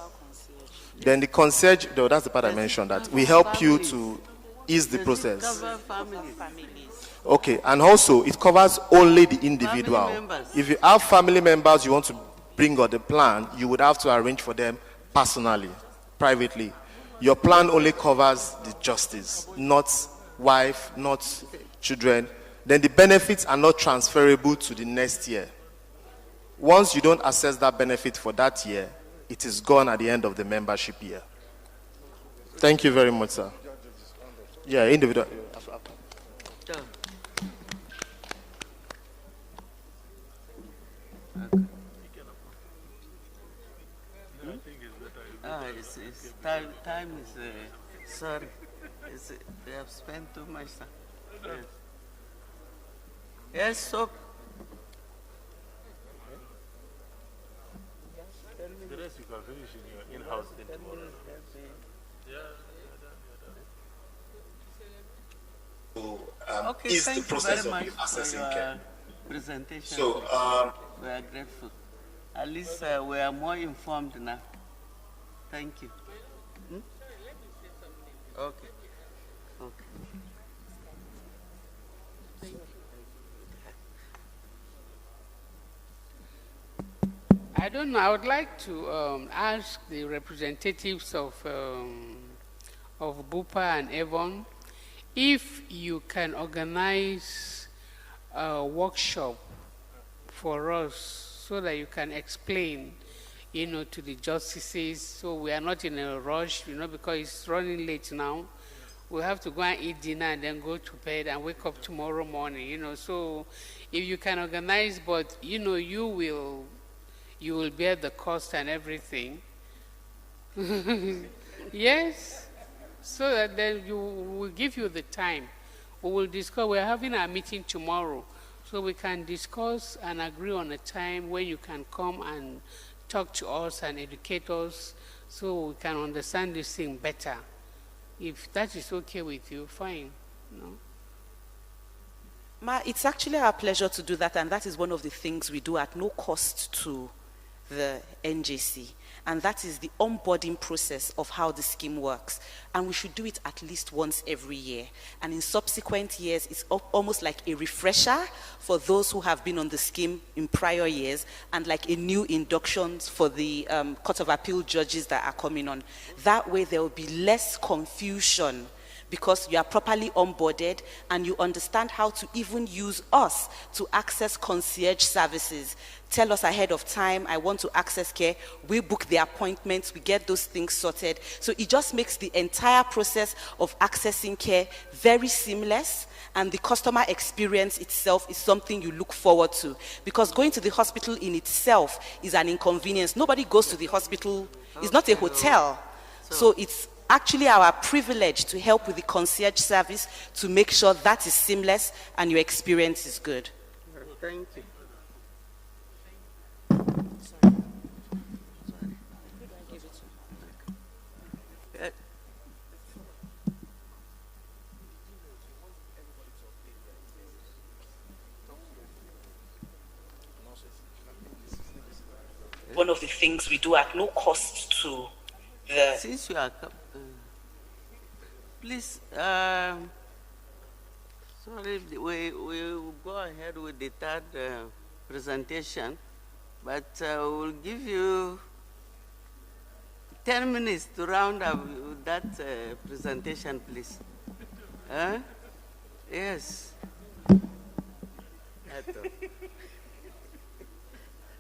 Then the concierge, though, that's the part I mentioned, that we help you to ease the process. Okay, and also it covers only the individual. If you have family members you want to bring on the plan, you would have to arrange for them personally, privately. Your plan only covers the justice, not wife, not children. Then the benefits are not transferable to the next year. Once you don't access that benefit for that year, it is gone at the end of the membership year. Thank you very much, sir. Yeah, individual. Time is, sorry, they have spent too much time. Yes, yes, so. The rest you can finish in your in-house thing tomorrow. Okay, is thank the process you of very you much accessing for care. your presentation. So, we are grateful. At least we are more informed now. Thank you. Hmm? Okay. Okay. I don't know. I would like to ask the representatives of Bupa and Avon if you can organize a workshop for us so that you can explain, to the justices, so we are not in a rush, because it's running late now. We have to go and eat dinner and then go to bed and wake up tomorrow morning, So if you can organize, but, you will bear the cost and everything. Yes. So that then will give you the time. We will discuss. We're having our meeting tomorrow, so we can discuss and agree on a time when you can come and talk to us and educate us, so we can understand this thing better. If that is okay with you, fine. No? Ma, it's actually our pleasure to do that, and that is one of the things we do at no cost to the NJC. And that is the onboarding process of how the scheme works. And we should do it at least once every year. And in subsequent years, it's almost like a refresher for those who have been on the scheme in prior years, and like a new induction for the Court of Appeal judges that are coming on. That way there will be less confusion, because you are properly onboarded and you understand how to even use us to access concierge services. Tell us ahead of time, I want to access care. We book the appointments, we get those things sorted. So it just makes the entire process of accessing care very seamless, and the customer experience itself is something you look forward to. Because going to the hospital in itself is an inconvenience. Nobody goes to the hospital, it's not a hotel. So it's actually our privilege to help with the concierge service to make sure that is seamless and your experience is good. Thank you. One of the things we do at no cost to the... Since you are... please, sorry, we will go ahead with the third presentation, but we'll give you 10 minutes to round up that presentation, please. Yes.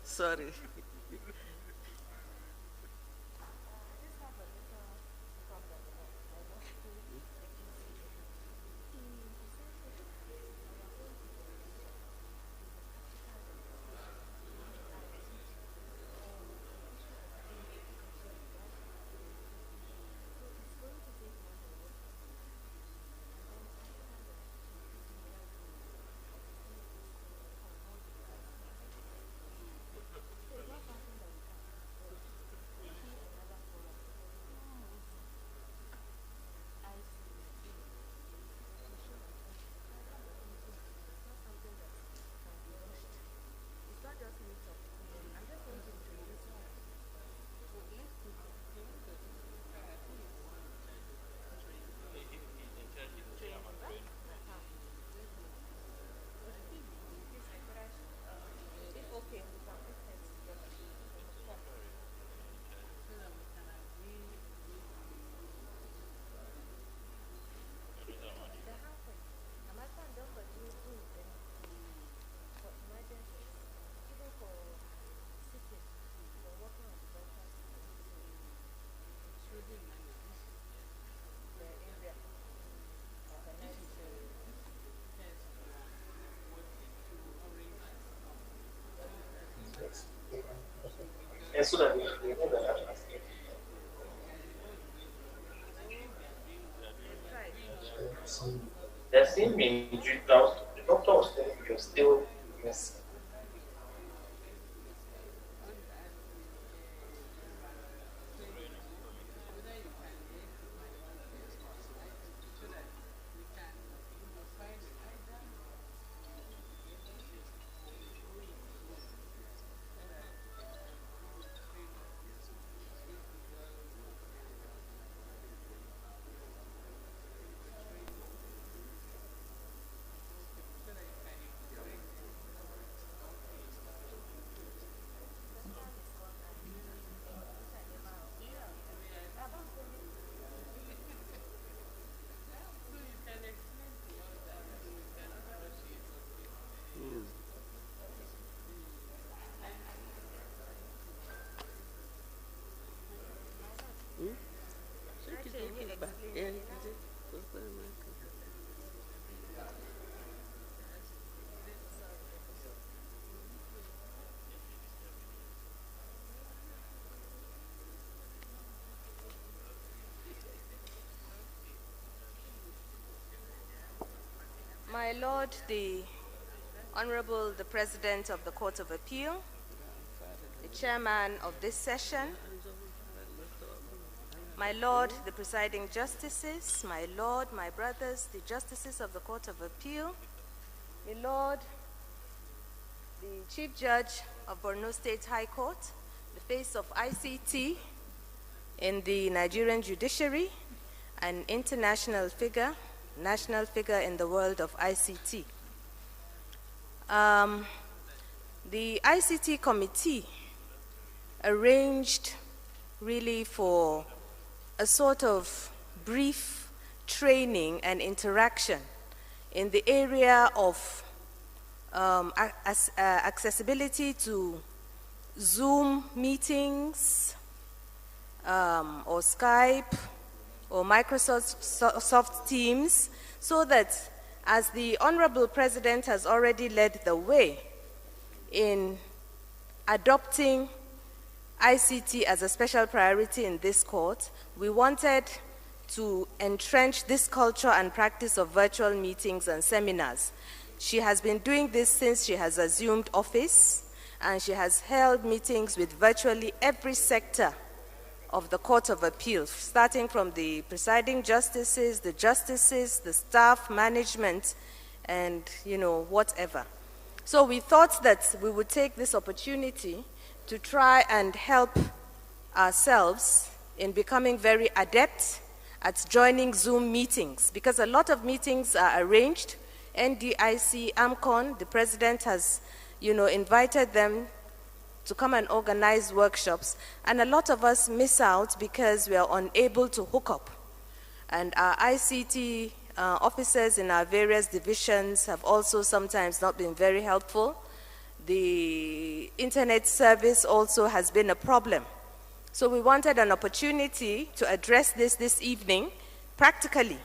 Sorry. They're seeing me in the doctor was saying you're still missing. My Lord, the Honorable, the President of the Court of Appeal, the Chairman of this session, my Lord, the Presiding Justices, my Lord, my brothers, the Justices of the Court of Appeal, my Lord, the Chief Judge of Borno State High Court, the face of ICT in the Nigerian judiciary, an international figure, national figure in the world of ICT. The ICT committee arranged really for a sort of brief training and interaction in the area of accessibility to Zoom meetings, or Skype, or Microsoft Teams, so that as the Honorable President has already led the way in adopting ICT as a special priority in this court, we wanted to entrench this culture and practice of virtual meetings and seminars. She has been doing this since she has assumed office, and she has held meetings with virtually every sector of the Court of Appeal, starting from the presiding justices, the staff, management, and whatever. So we thought that we would take this opportunity to try and help ourselves in becoming very adept at joining Zoom meetings, because a lot of meetings are arranged. NDIC, AMCON, the president has invited them to come and organize workshops, and a lot of us miss out because we are unable to hook up. And our ICT officers in our various divisions have also sometimes not been very helpful. The internet service also has been a problem. So we wanted an opportunity to address this evening practically,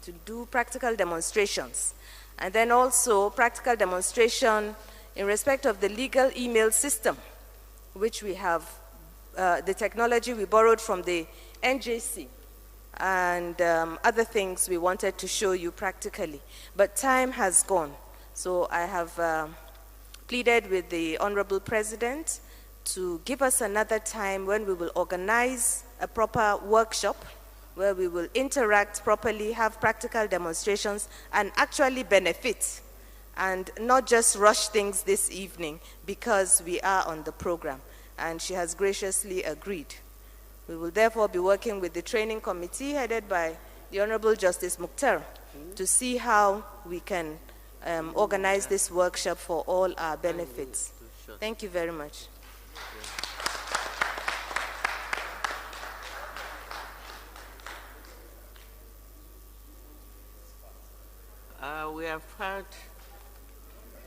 to do practical demonstrations. And then also practical demonstration in respect of the legal email system, which we have, the technology we borrowed from the NJC, and other things we wanted to show you practically. But time has gone. So I have pleaded with the Honorable President to give us another time when we will organize a proper workshop where we will interact properly, have practical demonstrations, and actually benefit, and not just rush things this evening because we are on the program. And she has graciously agreed. We will therefore be working with the training committee headed by the Honorable Justice Mukhtar to see how we can organize this workshop for all our benefits. Thank you very much. We have heard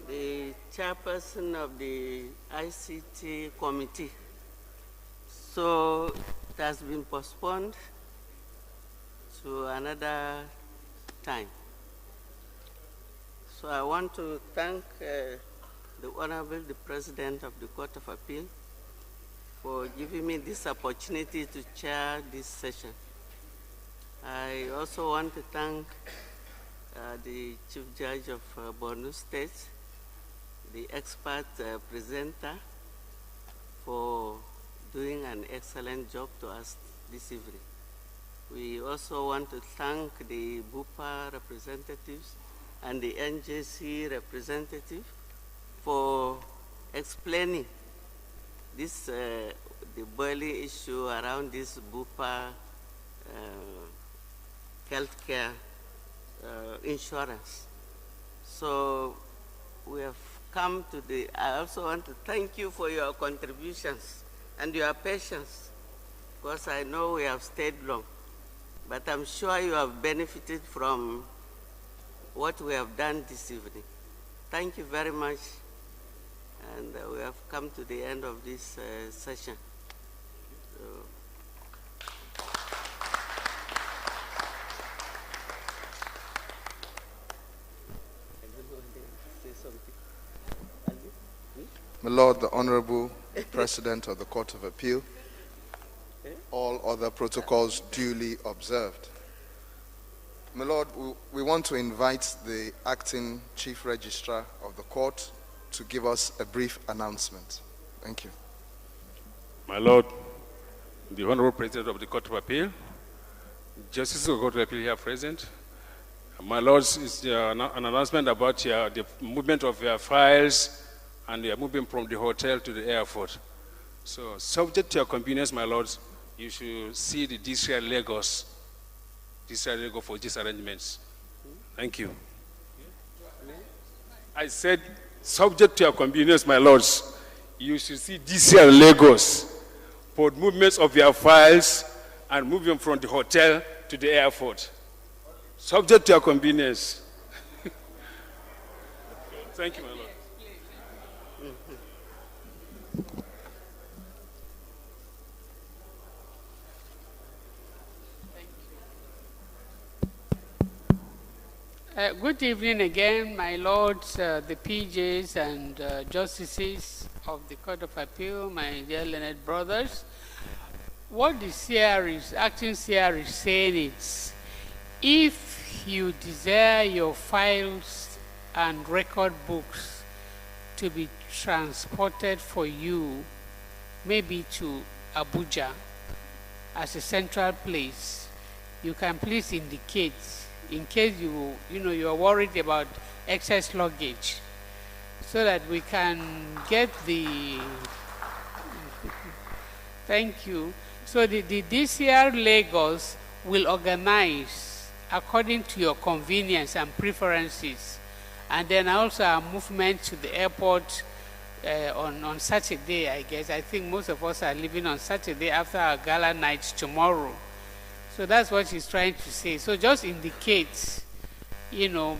the chairperson of the ICT committee. So it has been postponed to another time. So I want to thank the Honorable President of the Court of Appeal for giving me this opportunity to chair this session. I also want to thank the Chief Judge of Borno State, the expert presenter, for doing an excellent job to us this evening. We also want to thank the BUPA representatives and the NJC representative for explaining this, the boiling issue around this BUPA healthcare insurance. So we have come to the, I also want to thank you for your contributions and your patience, because I know we have stayed long, but I'm sure you have benefited from what we have done this evening. Thank you very much, and we have come to the end of this session. So, My Lord, the Honorable President of the Court of Appeal, all other protocols duly observed. My Lord, we want to invite the Acting Chief Registrar of the Court to give us a brief announcement. Thank you. My Lord, the Honorable President of the Court of Appeal, Justices of the Court of Appeal here present. My Lord, it's an announcement about the movement of your files, and we are moving from the hotel to the airport. So, subject to your convenience, my lords, you should see the DCI Lagos for these arrangements. Thank you. I said, subject to your convenience, my lords, you should see DCI Lagos for movements of your files and moving from the hotel to the airport. Subject to your convenience. Thank you, my Lord. Good evening again, my lords, the PJs and justices of the Court of Appeal, my dear learned brothers. What the acting CR is saying is, if you desire your files and record books to be transported for you, maybe to Abuja as a central place, you can please indicate in case you are worried about excess luggage, so that we can get the thank you. So the DCR Lagos will organize according to your convenience and preferences, and then also our movement to the airport on Saturday, I guess. I think most of us are leaving on Saturday after our gala night tomorrow. So that's what she's trying to say. So just indicate,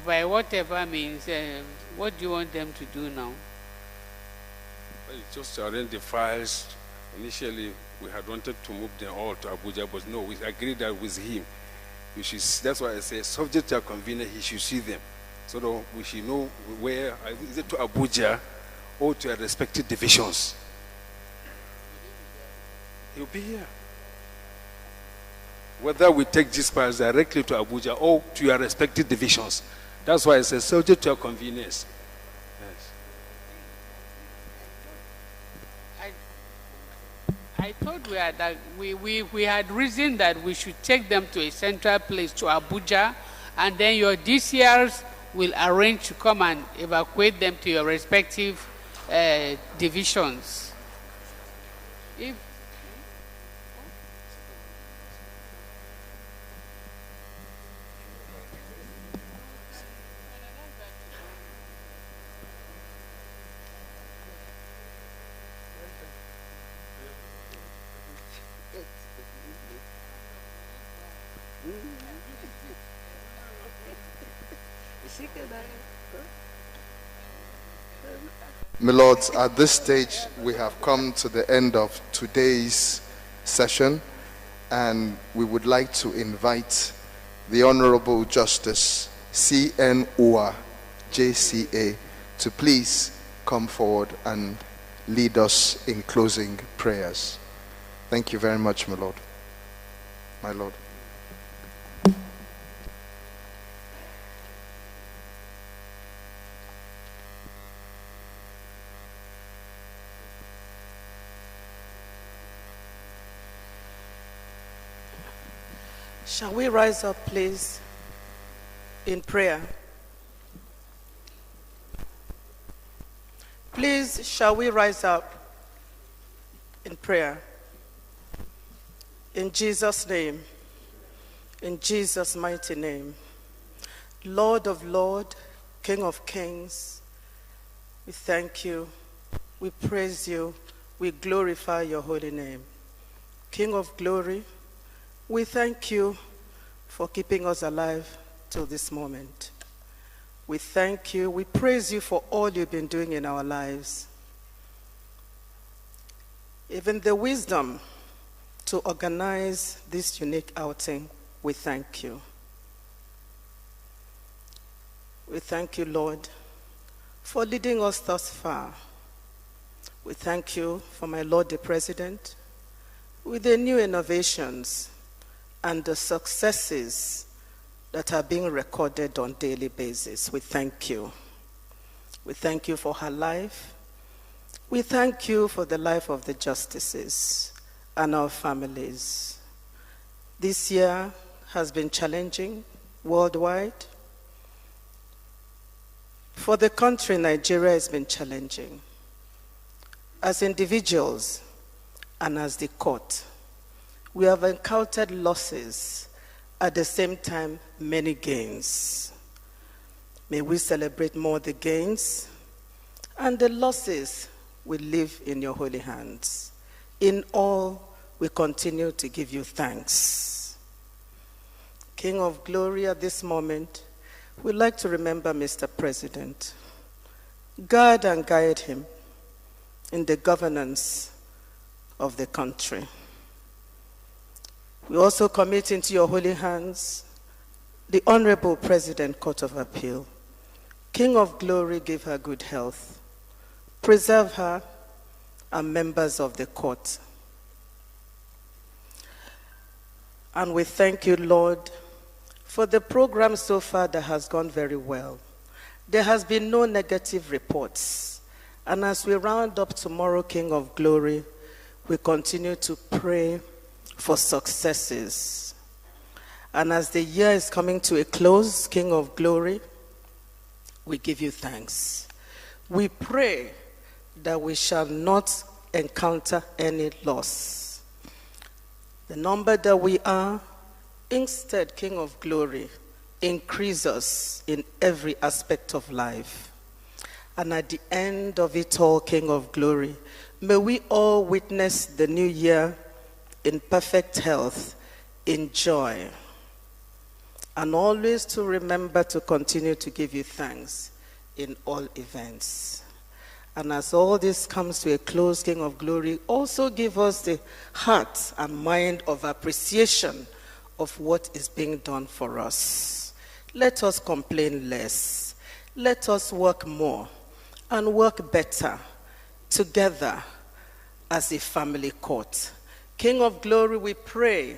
by whatever means, what do you want them to do now? Well, just to arrange the files. Initially, we had wanted to move them all to Abuja, but no, we agreed that with him. That's why I say, subject to our convenience, he should see them. So that we should know where, is it to Abuja or to our respective divisions? He'll be here. Whether we take these files directly to Abuja or to your respective divisions. That's why I say subject to your convenience. Yes. I thought we had reason that we should take them to a central place, to Abuja, and then your DCRs will arrange to come and evacuate them to your respective divisions. My lords, at this stage, we have come to the end of today's session, and we would like to invite the Honorable Justice C.N. Ua, JCA, to please come forward and lead us in closing prayers. Thank you very much, my Lord. My Lord. Shall we rise up, please, in prayer? Please, shall we rise up in prayer? In Jesus' name, in Jesus' mighty name. Lord of Lords, King of Kings, we thank you, we praise you, we glorify your holy name. King of glory, we thank you for keeping us alive till this moment. We thank you, we praise you for all you've been doing in our lives. Even the wisdom to organize this unique outing, we thank you. We thank you, Lord, for leading us thus far. We thank you for my Lord the President, with the new innovations and the successes that are being recorded on a daily basis. We thank you. We thank you for her life. We thank you for the life of the justices and our families. This year has been challenging worldwide. For the country, Nigeria has been challenging. As individuals and as the court, we have encountered losses, at the same time, many gains. May we celebrate more the gains, and the losses we leave in your holy hands. In all, we continue to give you thanks. King of Glory, at this moment, we'd like to remember Mr. President. Guard and guide him in the governance of the country. We also commit into your holy hands the Honorable President, Court of Appeal. King of Glory, give her good health. Preserve her and members of the court. And we thank you, Lord, for the program so far that has gone very well. There has been no negative reports. And as we round up tomorrow, King of Glory, we continue to pray for successes. And as the year is coming to a close, King of Glory, we give you thanks. We pray that we shall not encounter any loss. The number that we are, instead, King of Glory, increase us in every aspect of life. And at the end of it all, King of Glory, may we all witness the new year in perfect health, in joy, and always to remember to continue to give you thanks in all events. And as all this comes to a close, King of Glory, also give us the heart and mind of appreciation of what is being done for us. Let us complain less. Let us work more and work better together as a family court. King of Glory, we pray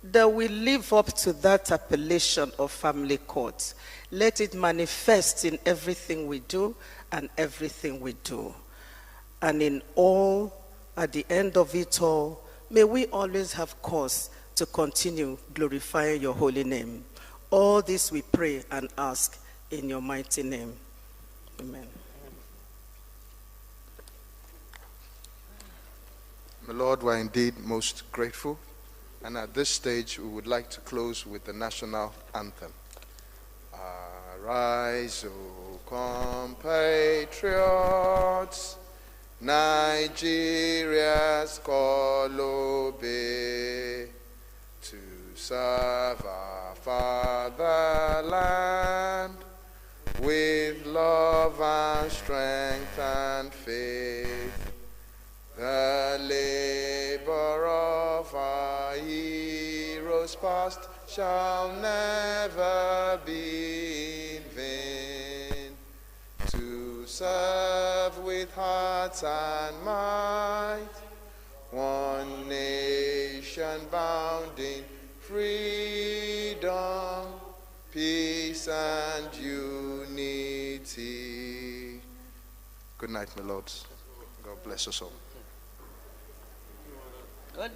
that we live up to that appellation of family court. Let it manifest in everything we do and everything we do. And in all, at the end of it all, may we always have cause to continue glorifying your holy name. All this we pray and ask in your mighty name. Amen. My Lord, we're indeed most grateful. And at this stage, we would like to close with the national anthem. Arise, O compatriots, Nigeria's call obey, to serve our fatherland with love and strength and faith. The labor of our heroes past shall never be in vain. To serve with heart and might, one nation bound in freedom, peace and unity. Good night, my lords. God bless us all. Good.